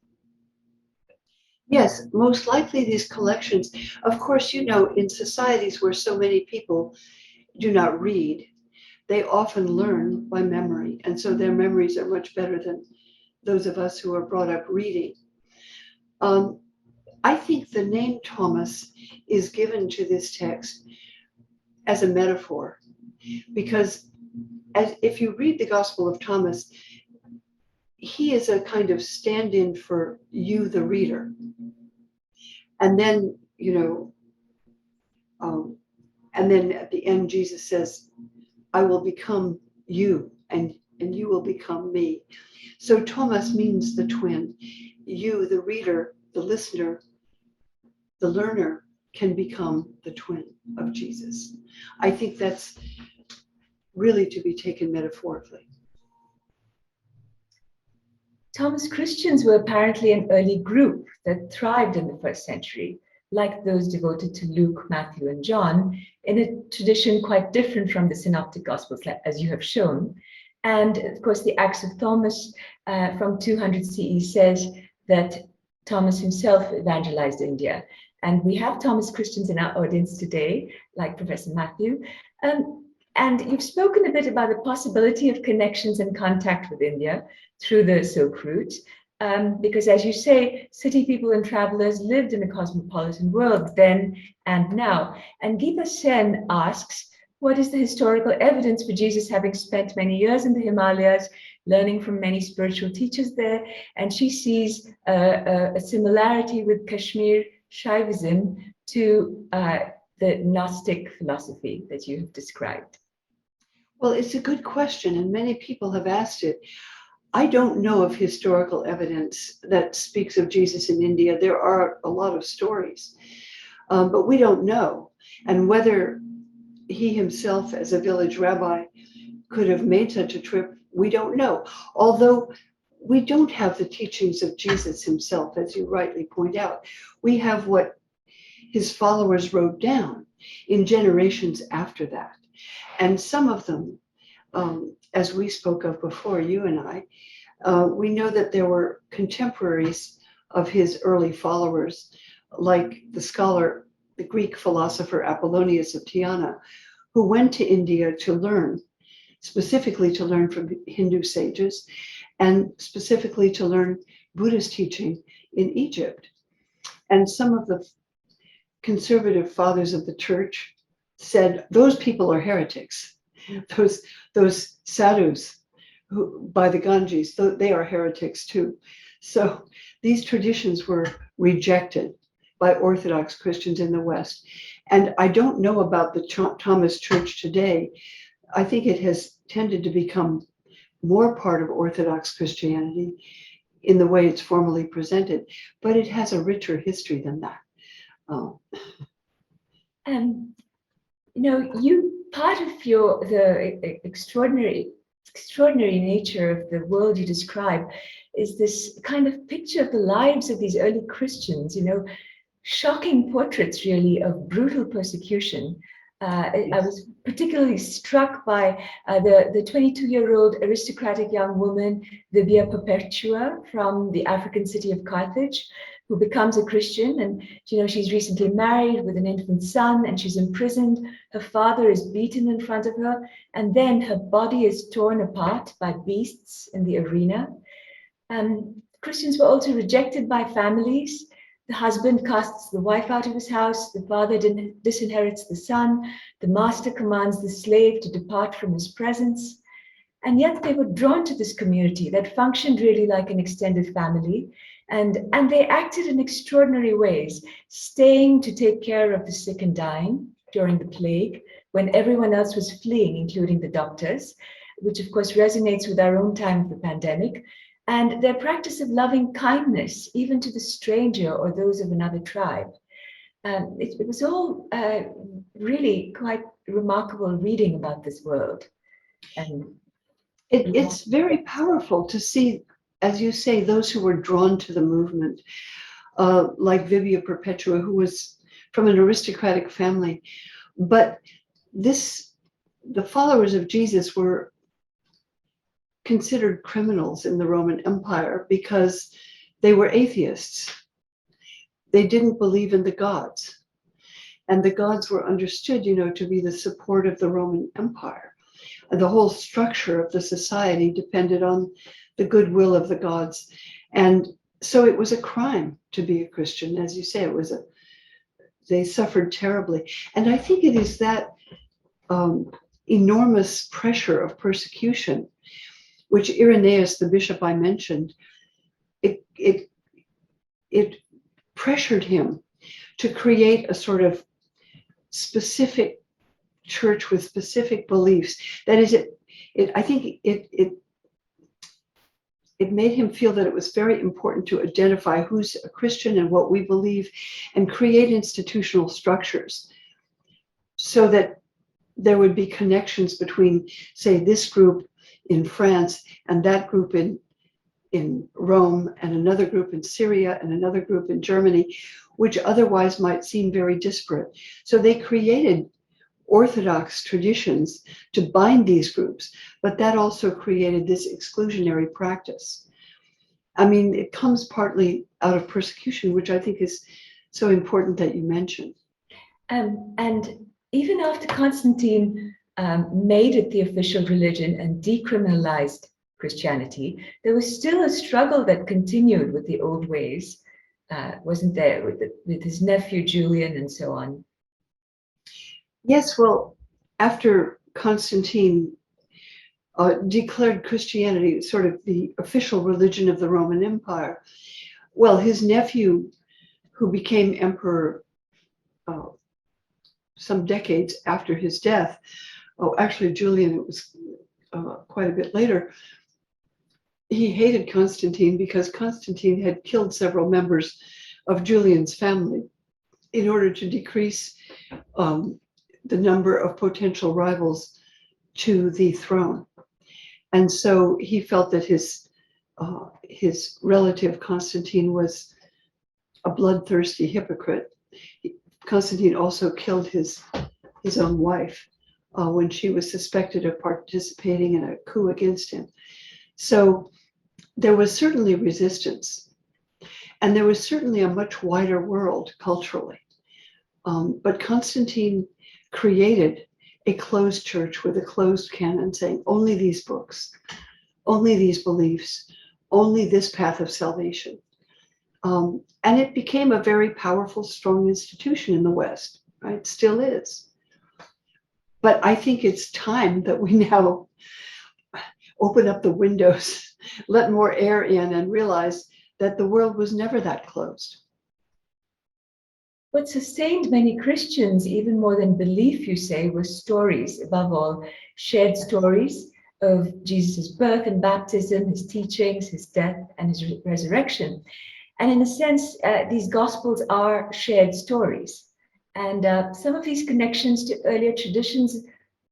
Yes, most likely these collections. Of course, in societies where so many people do not read, they often learn by memory. And so their memories are much better than those of us who are brought up reading. I think the name Thomas is given to this text as a metaphor, because if you read the Gospel of Thomas, he is a kind of stand-in for you, the reader. And then, and then at the end, Jesus says, I will become you, and you will become me. So Thomas means the twin. You, the reader, the listener, the learner, can become the twin of Jesus. I think that's really to be taken metaphorically. Thomas Christians were apparently an early group that thrived in the first century, like those devoted to Luke, Matthew, and John, in a tradition quite different from the Synoptic Gospels, as you have shown. And of course, the Acts of Thomas from 200 CE says that Thomas himself evangelized India. And we have Thomas Christians in our audience today, like Professor Matthew. And you've spoken a bit about the possibility of connections and contact with India through the Silk Route, because as you say, city people and travelers lived in a cosmopolitan world then and now. And Geeta Sen asks, what is the historical evidence for Jesus having spent many years in the Himalayas, learning from many spiritual teachers there? And she sees a similarity with Kashmir Shaivism to the Gnostic philosophy that you have described. Well, it's a good question, and many people have asked it. I don't know of historical evidence that speaks of Jesus in India. There are a lot of stories, but we don't know. And whether he himself, as a village rabbi, could have made such a trip, we don't know. Although we don't have the teachings of Jesus himself, as you rightly point out. We have what his followers wrote down in generations after that. And some of them, as we spoke of before, you and I, we know that there were contemporaries of his early followers, like the Greek philosopher Apollonius of Tyana, who went to India to learn, specifically to learn from Hindu sages, and specifically to learn Buddhist teaching in Egypt. And some of the conservative fathers of the church said, those people are heretics. Those sadhus who, by the Ganges, they are heretics too. So these traditions were rejected by Orthodox Christians in the West. And I don't know about the Thomas Church today. I think it has tended to become more part of Orthodox Christianity in the way it's formally presented, but it has a richer history than that. Part of the extraordinary nature of the world you describe is this kind of picture of the lives of these early Christians, shocking portraits really of brutal persecution. I was particularly struck by the 22-year-old aristocratic young woman, Vibia Perpetua, from the African city of Carthage, who becomes a Christian. And, she's recently married with an infant son, and she's imprisoned. Her father is beaten in front of her, and then her body is torn apart by beasts in the arena. Christians were also rejected by families. The husband casts the wife out of his house, the father disinherits the son, the master commands the slave to depart from his presence. And yet they were drawn to this community that functioned really like an extended family. And they acted in extraordinary ways, staying to take care of the sick and dying during the plague, when everyone else was fleeing, including the doctors, which of course resonates with our own time of the pandemic. And their practice of loving kindness, even to the stranger or those of another tribe. It was all really quite remarkable reading about this world. And it's very powerful to see, as you say, those who were drawn to the movement, like Vibia Perpetua, who was from an aristocratic family. But the followers of Jesus were considered criminals in the Roman Empire because they were atheists. They didn't believe in the gods. And the gods were understood, to be the support of the Roman Empire. And the whole structure of the society depended on the goodwill of the gods. And so it was a crime to be a Christian. As you say, they suffered terribly. And I think it is that enormous pressure of persecution, which Irenaeus, the bishop I mentioned, it pressured him to create a sort of specific church with specific beliefs. That is, I think it made him feel that it was very important to identify who's a Christian and what we believe, and create institutional structures so that there would be connections between, say, this group in France and that group in Rome, and another group in Syria, and another group in Germany, which otherwise might seem very disparate. So they created orthodox traditions to bind these groups, but that also created this exclusionary practice. I mean, it comes partly out of persecution, which I think is so important that you mentioned. And even after Constantine made it the official religion and decriminalized Christianity, there was still a struggle that continued with the old ways, wasn't there, with his nephew Julian and so on? Yes, well, after Constantine declared Christianity sort of the official religion of the Roman Empire, well, his nephew, who became emperor some decades after his death, actually Julian, it was quite a bit later, he hated Constantine because Constantine had killed several members of Julian's family in order to decrease the number of potential rivals to the throne. And so he felt that his relative Constantine was a bloodthirsty hypocrite. Constantine also killed his own wife when she was suspected of participating in a coup against him. So there was certainly resistance, and there was certainly a much wider world culturally. But Constantine created a closed church with a closed canon, saying only these books, only these beliefs, only this path of salvation. And it became a very powerful, strong institution in the West, right? Still is. But I think it's time that we now open up the windows, let more air in, and realize that the world was never that closed. What sustained many Christians, even more than belief, you say, was stories, above all, shared stories of Jesus' birth and baptism, his teachings, his death, and his resurrection. And in a sense, these Gospels are shared stories. And some of these connections to earlier traditions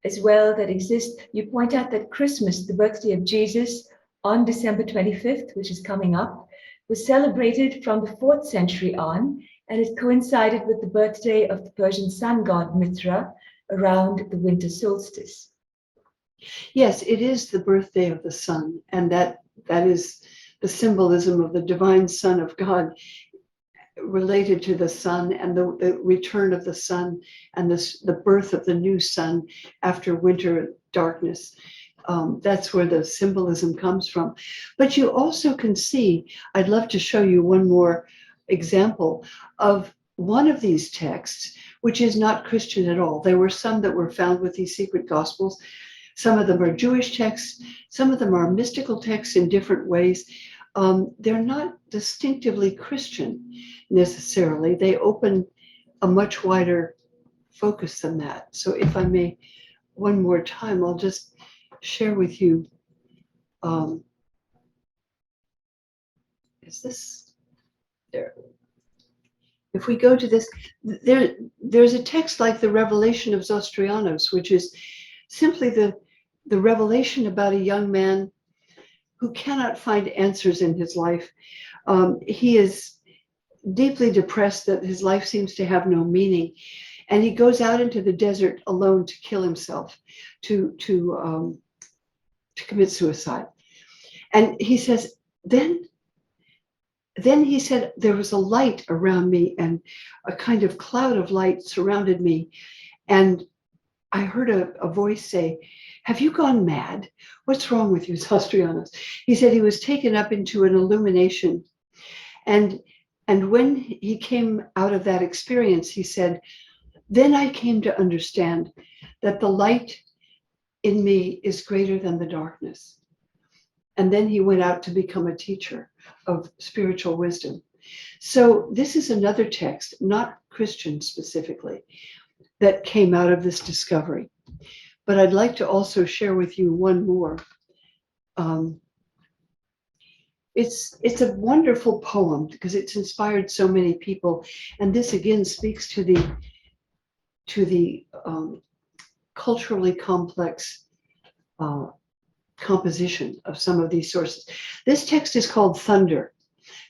as well that exist, you point out that Christmas, the birthday of Jesus, on December 25th, which is coming up, was celebrated from the 4th century on, and it coincided with the birthday of the Persian sun god Mithra around the winter solstice. Yes, it is the birthday of the sun, and that is the symbolism of the divine Son of God related to the sun and the return of the sun and the birth of the new sun after winter darkness. That's where the symbolism comes from. But you also can see, I'd love to show you one more example of one of these texts, which is not Christian at all. There were some that were found with these secret Gospels. Some of them are Jewish texts. Some of them are mystical texts in different ways. They're not distinctively Christian necessarily. They open a much wider focus than that. So if I may, one more time, I'll just share with you. Is this there? If we go to this, there's a text like the Revelation of Zostrianos, which is simply the revelation about a young man who cannot find answers in his life. He is deeply depressed that his life seems to have no meaning. And he goes out into the desert alone to kill himself, to commit suicide. And he says, then he said, there was a light around me and a kind of cloud of light surrounded me. And I heard a voice say, have you gone mad? What's wrong with you, Zostrianos? He said he was taken up into an illumination. And when he came out of that experience, he said, then I came to understand that the light in me is greater than the darkness. And then he went out to become a teacher of spiritual wisdom. So this is another text, not Christian specifically, that came out of this discovery. But I'd like to also share with you one more. It's a wonderful poem because it's inspired so many people. And this again speaks to the culturally complex composition of some of these sources. This text is called Thunder,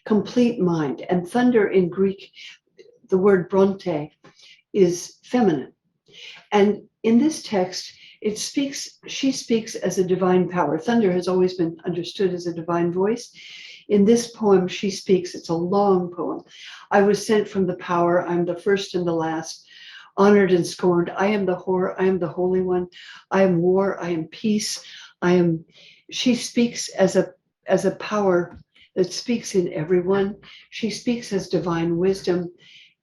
Complete Mind. And thunder in Greek, the word bronte, is feminine. And in this text, she speaks as a divine power. Thunder has always been understood as a divine voice. In this poem, she speaks, it's a long poem. I was sent from the power, I'm the first and the last, honored and scorned. I am the whore, I am the holy one. I am war, I am peace. She speaks as a power that speaks in everyone. She speaks as divine wisdom,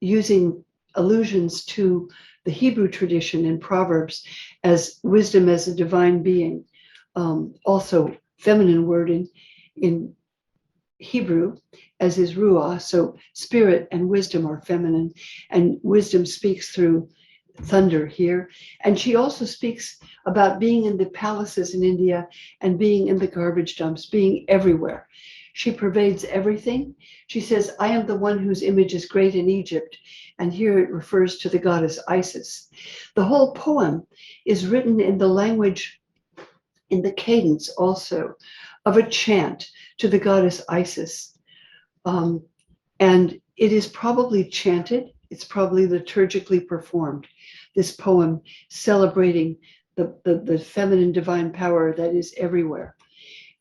using allusions to the Hebrew tradition in Proverbs as wisdom as a divine being. Also, feminine word in Hebrew, as is ruah. So spirit and wisdom are feminine, and wisdom speaks through thunder here. And she also speaks about being in the palaces in India and being in the garbage dumps, being everywhere. She pervades everything. She says, I am the one whose image is great in Egypt. And here it refers to the goddess Isis. The whole poem is written in the language, in the cadence also, of a chant to the goddess Isis. And it is probably chanted, it's probably liturgically performed, this poem celebrating the feminine divine power that is everywhere.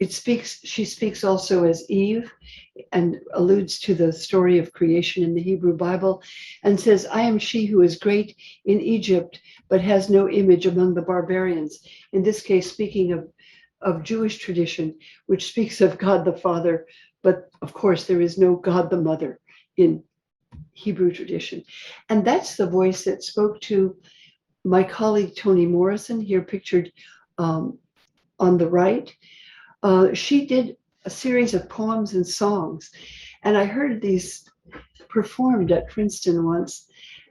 She speaks also as Eve and alludes to the story of creation in the Hebrew Bible and says, I am she who is great in Egypt, but has no image among the barbarians. In this case, speaking of Jewish tradition, which speaks of God the Father, but of course there is no God the Mother in Hebrew tradition. And that's the voice that spoke to my colleague Toni Morrison, here pictured on the right. She did a series of poems and songs, and I heard these performed at Princeton once,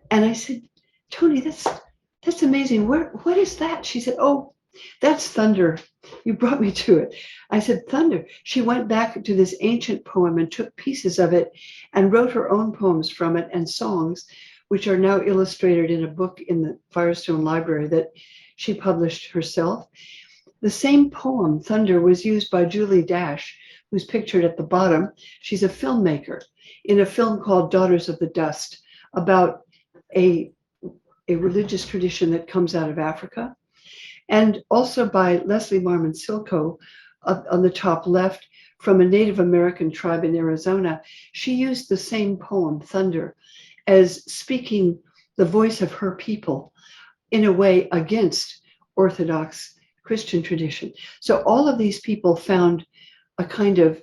and I said, Toni, that's amazing. What is that? She said, oh, that's thunder. You brought me to it. I said, thunder. She went back to this ancient poem and took pieces of it and wrote her own poems from it and songs, which are now illustrated in a book in the Firestone Library that she published herself. The same poem, Thunder, was used by Julie Dash, who's pictured at the bottom. She's a filmmaker in a film called Daughters of the Dust, about a religious tradition that comes out of Africa. And also by Leslie Marmon Silko on the top left, from a Native American tribe in Arizona. She used the same poem, Thunder, as speaking the voice of her people in a way against Orthodox Christian tradition. So all of these people found a kind of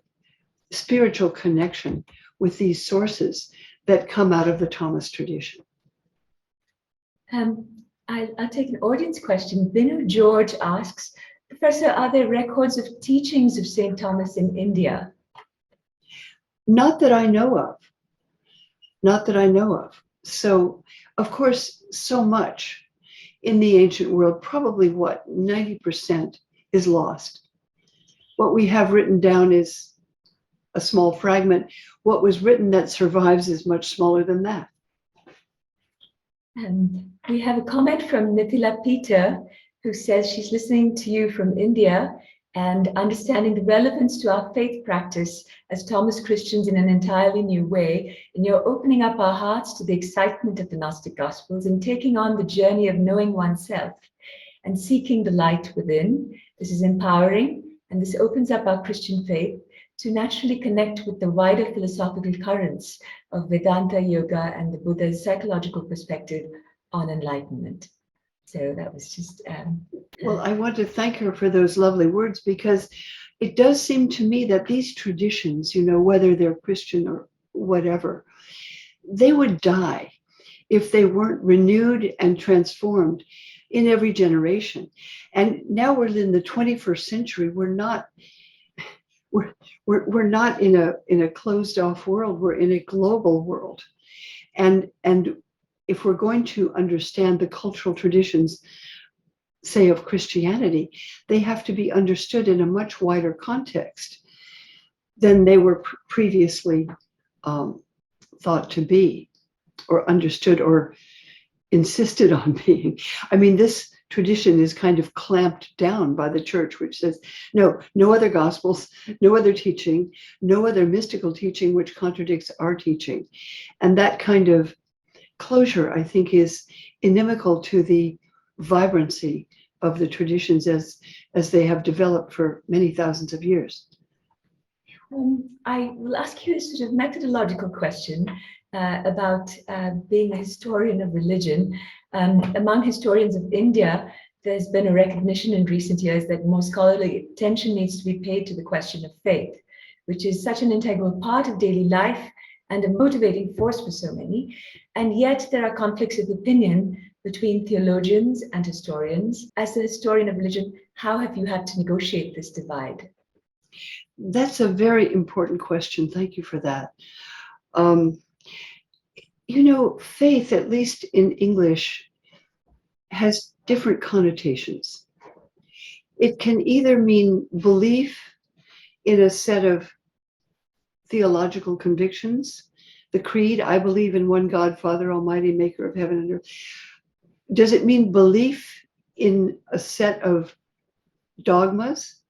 spiritual connection with these sources that come out of the Thomas tradition. I'll take an audience question. Binu George asks, Professor, are there records of teachings of St. Thomas in India? Not that I know of. Not that I know of. So, of course, so much in the ancient world, probably 90% is lost. What we have written down is a small fragment. What was written that survives is much smaller than that. And we have a comment from Mithila Peter, who says she's listening to you from India and understanding the relevance to our faith practice as Thomas Christians in an entirely new way. And you're opening up our hearts to the excitement of the Gnostic Gospels and taking on the journey of knowing oneself and seeking the light within. This is empowering, and this opens up our Christian faith to naturally connect with the wider philosophical currents of Vedanta yoga and the Buddha's psychological perspective on enlightenment. So that was just... Well, I want to thank her for those lovely words, because it does seem to me that these traditions, whether they're Christian or whatever, they would die if they weren't renewed and transformed in every generation. And now we're in the 21st century. We're not in a closed off world. We're in a global world. And if we're going to understand the cultural traditions, say, of Christianity, they have to be understood in a much wider context than they were previously thought to be, or understood, or insisted on being. I mean, this tradition is kind of clamped down by the church, which says, no, no other gospels, no other teaching, no other mystical teaching which contradicts our teaching. And that kind of closure, I think, is inimical to the vibrancy of the traditions as they have developed for many thousands of years. I will ask you a sort of methodological question about being a historian of religion. Among historians of India, there's been a recognition in recent years that more scholarly attention needs to be paid to the question of faith, which is such an integral part of daily life and a motivating force for so many. And yet there are conflicts of opinion between theologians and historians. As a historian of religion, how have you had to negotiate this divide? That's a very important question. Thank you for that. Faith, at least in English, has different connotations. It can either mean belief in a set of theological convictions, the creed, I believe in one God, Father Almighty, maker of heaven and earth. Does it mean belief in a set of dogmas,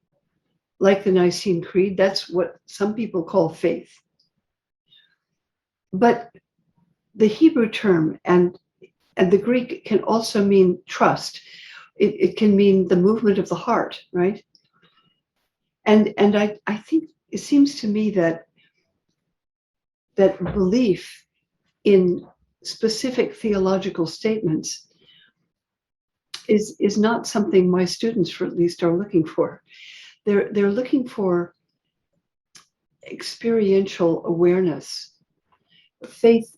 like the Nicene Creed? That's what some people call faith. But the Hebrew term and the Greek can also mean trust. It can mean the movement of the heart, right? And I think it seems to me that belief in specific theological statements is not something my students, for at least, are looking for. They're looking for experiential awareness, faith,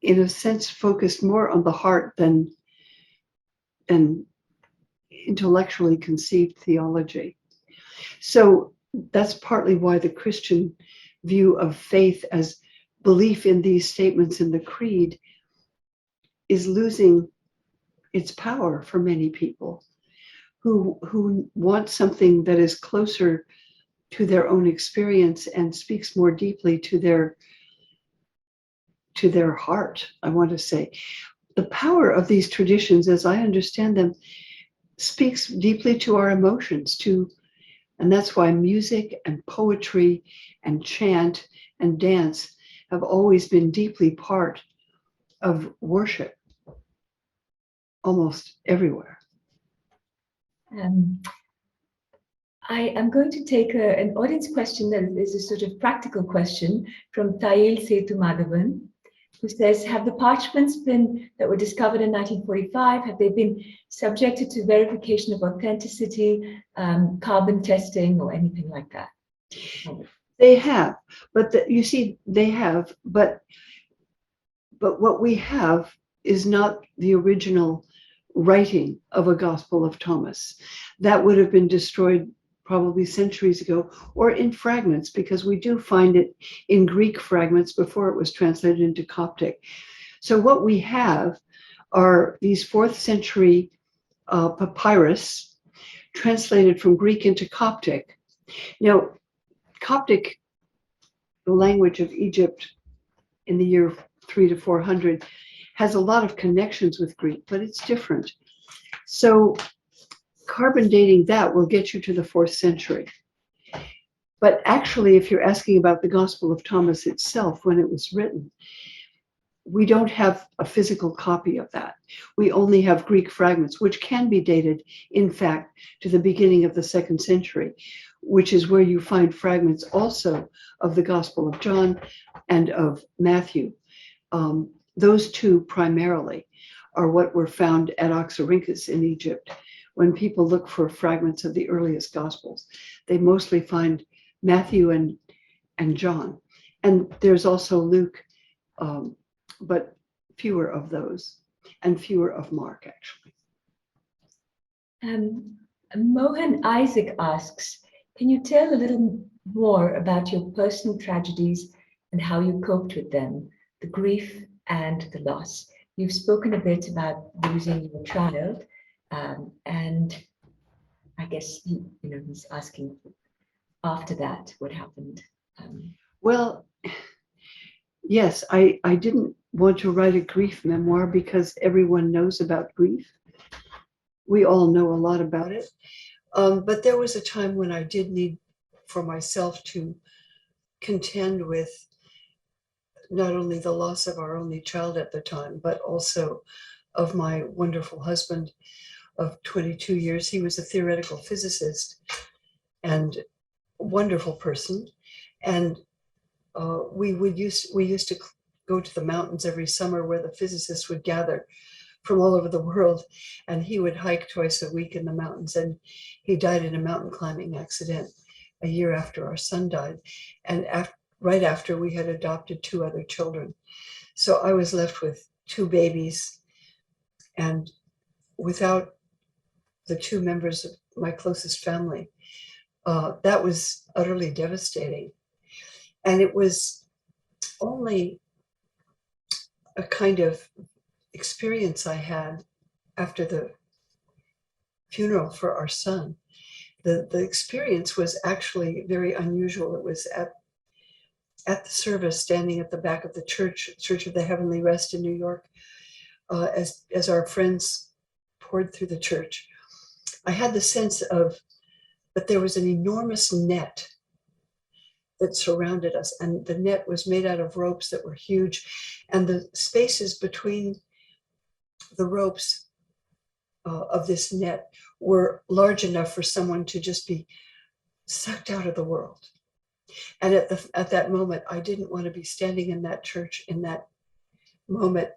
in a sense, focused more on the heart than intellectually conceived theology. So that's partly why the Christian view of faith as belief in these statements in the creed is losing its power for many people who want something that is closer to their own experience and speaks more deeply to their heart, I want to say. The power of these traditions, as I understand them, speaks deeply to our emotions, and that's why music and poetry and chant and dance have always been deeply part of worship, almost everywhere. I am going to take an audience question that is a sort of practical question from Tayil Sethumadhavan, who says, have the parchments that were discovered in 1945, have they been subjected to verification of authenticity, carbon testing, or anything like that? They have, but what we have is not the original writing of a Gospel of Thomas. That would have been destroyed probably centuries ago, or in fragments, because we do find it in Greek fragments before it was translated into Coptic. So what we have are these 4th century papyrus translated from Greek into Coptic. Now, Coptic, the language of Egypt in the year 300 to 400, has a lot of connections with Greek, but it's different. So carbon dating that will get you to the 4th century. But actually, if you're asking about the Gospel of Thomas itself, when it was written, we don't have a physical copy of that. We only have Greek fragments, which can be dated, in fact, to the beginning of the 2nd century, which is where you find fragments also of the Gospel of John and of Matthew. Those two primarily are what were found at Oxyrhynchus in Egypt. When people look for fragments of the earliest Gospels, they mostly find Matthew and John. And there's also Luke, but fewer of those, and fewer of Mark, actually. Mohan Isaac asks, can you tell a little more about your personal tragedies and how you coped with them, the grief and the loss? You've spoken a bit about losing your child, and I guess he's asking after that what happened. Well, yes, I didn't want to write a grief memoir because everyone knows about grief. we all know a lot about it. But there was a time when I did need for myself to contend with not only the loss of our only child at the time, but also of my wonderful husband of 22 years. He was a theoretical physicist and wonderful person. And we used to go to the mountains every summer where the physicists would gather from all over the world. And he would hike twice a week in the mountains. And he died in a mountain climbing accident a year after our son died. And right after we had adopted 2 other children. So I was left with 2 babies and without the 2 members of my closest family. That was utterly devastating. And it was only a kind of experience I had after the funeral for our son. The experience was actually very unusual. It was at the service, standing at the back of the Church of the Heavenly Rest in New York, as our friends poured through the church. I had the sense of that there was an enormous net that surrounded us, and the net was made out of ropes that were huge, and the spaces between the ropes of this net were large enough for someone to just be sucked out of the world. And at that moment, I didn't want to be standing in that church in that moment,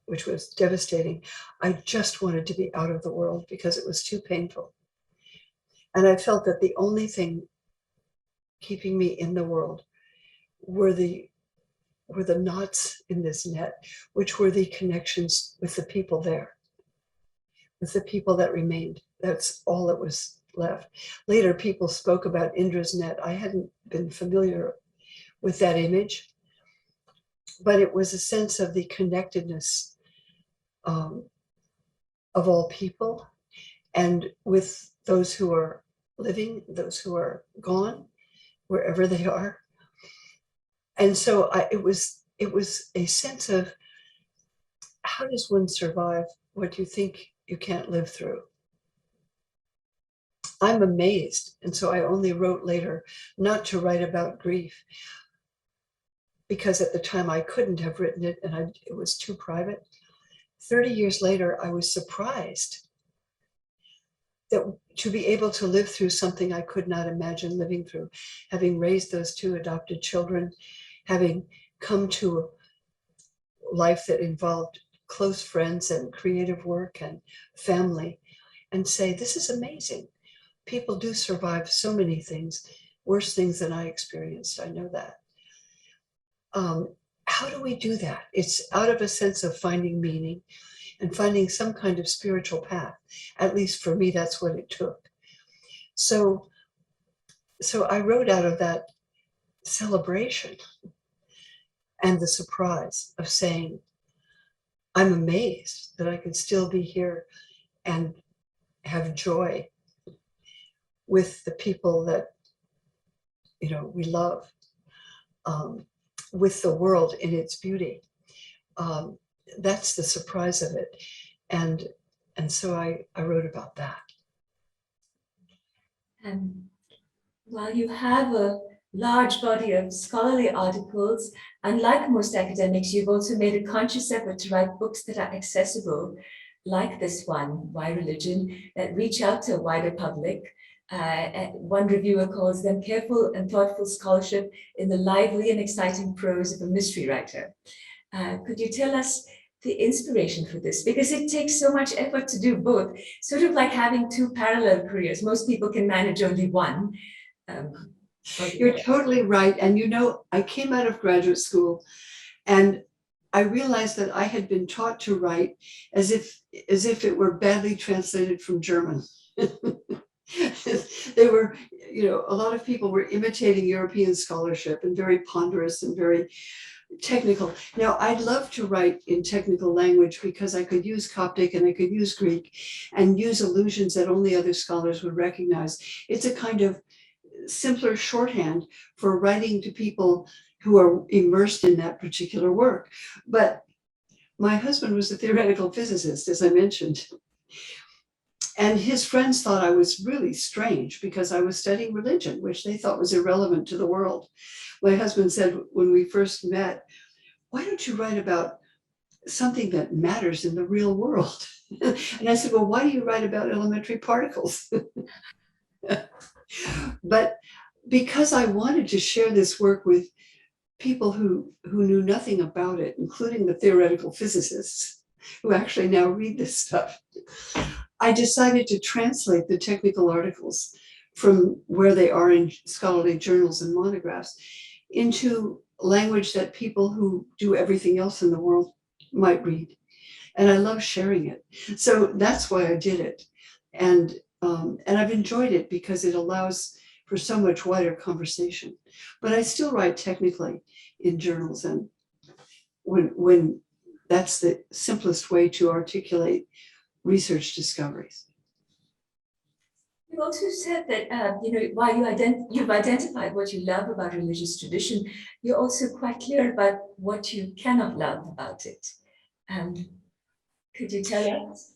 which was devastating. I just wanted to be out of the world because it was too painful. And I felt that the only thing keeping me in the world were the knots in this net, which were the connections with the people there, with the people that remained. That's all that was left. Later, people spoke about Indra's net. I hadn't been familiar with that image, but it was a sense of the connectedness of all people, and with those who are living, those who are gone, wherever they are. And so it was a sense of, how does one survive what you think you can't live through? I'm amazed. And so I only wrote later not to write about grief, because at the time I couldn't have written it, and it was too private. 30 years later, I was surprised that to be able to live through something I could not imagine living through, having raised those 2 adopted children, having come to a life that involved close friends and creative work and family, and say, this is amazing. People do survive so many things, worse things than I experienced. I know that. How do we do that? It's out of a sense of finding meaning and finding some kind of spiritual path. At least for me, that's what it took. So I wrote out of that celebration and the surprise of saying, I'm amazed that I can still be here and have joy with the people that, we love, with the world in its beauty. That's the surprise of it. And so I wrote about that. And while you have a large body of scholarly articles, unlike most academics, you've also made a conscious effort to write books that are accessible, like this one, Why Religion, that reach out to a wider public. One reviewer calls them careful and thoughtful scholarship in the lively and exciting prose of a mystery writer. Could you tell us the inspiration for this? Because it takes so much effort to do both, sort of like having 2 parallel careers. Most people can manage only one. You're totally right. And I came out of graduate school and I realized that I had been taught to write as if it were badly translated from German. They were, a lot of people were imitating European scholarship, and very ponderous and very technical. Now, I'd love to write in technical language because I could use Coptic and I could use Greek and use allusions that only other scholars would recognize. It's a kind of simpler shorthand for writing to people who are immersed in that particular work. But my husband was a theoretical physicist, as I mentioned. And his friends thought I was really strange because I was studying religion, which they thought was irrelevant to the world. My husband said when we first met, "Why don't you write about something that matters in the real world?" And I said, "Well, why do you write about elementary particles?" But because I wanted to share this work with people who knew nothing about it, including the theoretical physicists who actually now read this stuff, I decided to translate the technical articles from where they are in scholarly journals and monographs into language that people who do everything else in the world might read. And I love sharing it. So that's why I did it. And I've enjoyed it because it allows for so much wider conversation. But I still write technically in journals, and when that's the simplest way to articulate research discoveries. You also said that while you've identified what you love about religious tradition, you're also quite clear about what you cannot love about it. Could you tell us?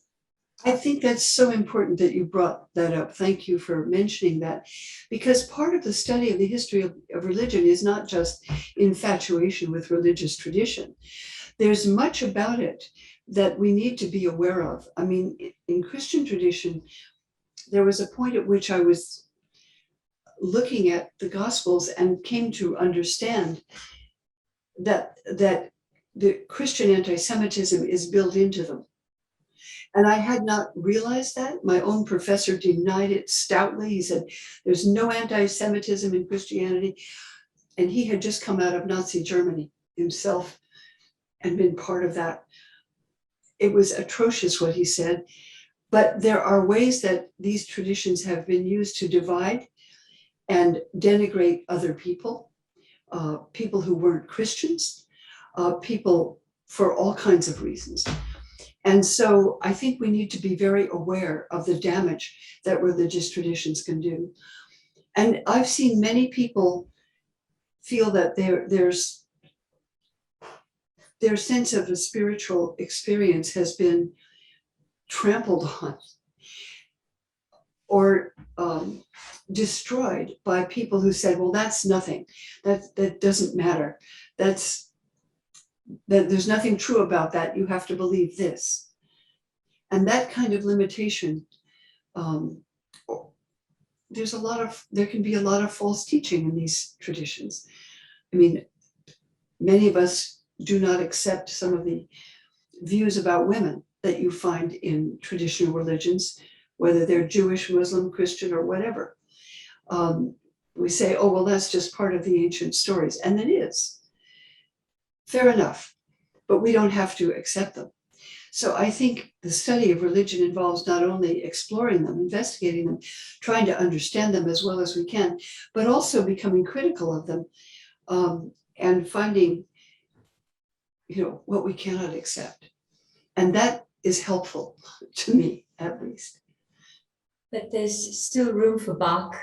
I think that's so important that you brought that up. Thank you for mentioning that, because part of the study of the history of religion is not just infatuation with religious tradition. There's much about it that we need to be aware of. I mean, in Christian tradition, there was a point at which I was looking at the Gospels and came to understand that the Christian anti-Semitism is built into them. And I had not realized that. My own professor denied it stoutly. He said, "There's no anti-Semitism in Christianity." And he had just come out of Nazi Germany himself and been part of that. It was atrocious what he said. But there are ways that these traditions have been used to divide and denigrate other people, people who weren't Christians, people for all kinds of reasons. And so I think we need to be very aware of the damage that religious traditions can do. And I've seen many people feel that their sense of a spiritual experience has been trampled on or destroyed by people who said, "Well, that's nothing. That doesn't matter. There's nothing true about that. You have to believe this." And that kind of limitation, there can be a lot of false teaching in these traditions. I mean, many of us do not accept some of the views about women that you find in traditional religions, whether they're Jewish, Muslim, Christian, or whatever. We say, "Oh, well, that's just part of the ancient stories," and it is. Fair enough, but we don't have to accept them. So I think the study of religion involves not only exploring them, investigating them, trying to understand them as well as we can, but also becoming critical of them, and finding, what we cannot accept. And that is helpful to me, at least. But there's still room for Bach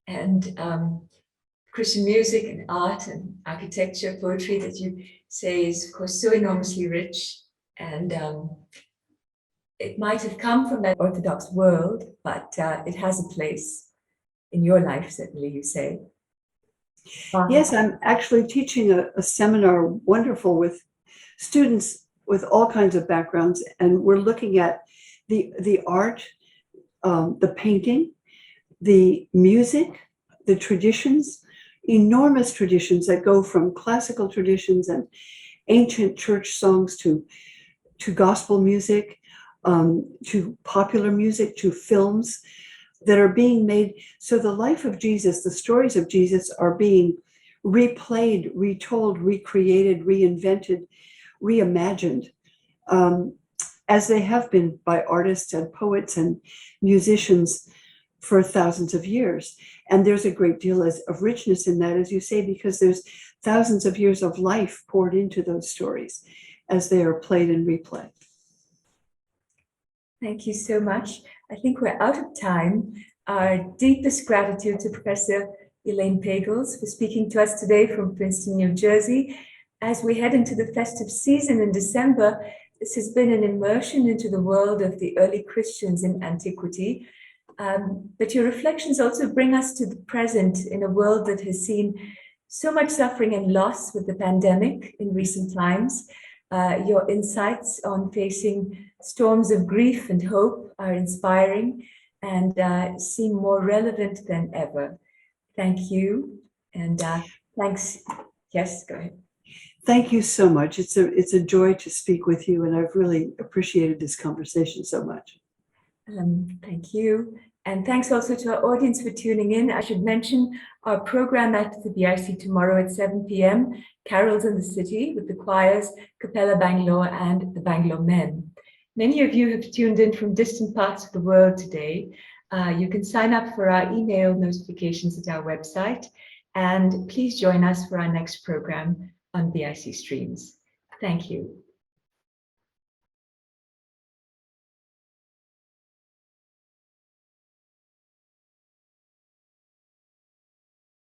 and Christian music and art and architecture, poetry that you say is, of course, so enormously rich. And it might have come from that Orthodox world, but it has a place in your life, certainly, you say. Yes, I'm actually teaching a seminar, wonderful, with students with all kinds of backgrounds, and we're looking at the art, the painting, the music, the traditions, enormous traditions that go from classical traditions and ancient church songs to gospel music, to popular music, to films that are being made. So the life of Jesus, the stories of Jesus are being replayed, retold, recreated, reinvented, reimagined, as they have been by artists and poets and musicians for thousands of years. And there's a great deal of richness in that, as you say, because there's thousands of years of life poured into those stories as they are played and replayed. Thank you so much. I think we're out of time. Our deepest gratitude to Professor Elaine Pagels for speaking to us today from Princeton, New Jersey. As we head into the festive season in December, This has been an immersion into the world of the early Christians in antiquity. But your reflections also bring us to the present in a world that has seen so much suffering and loss with the pandemic in recent times. Your insights on facing storms of grief and hope are inspiring and seem more relevant than ever. Thank you. And thanks. Yes, go ahead. Thank you so much. It's a joy to speak with you, and I've really appreciated this conversation so much. Thank you. And thanks also to our audience for tuning in. I should mention our program at the BIC tomorrow at 7 p.m., Carols in the City, with the choirs Capella Bangalore and the Bangalore Men. Many of you have tuned in from distant parts of the world today. You can sign up for our email notifications at our website, and please join us for our next program on BIC Streams. Thank you.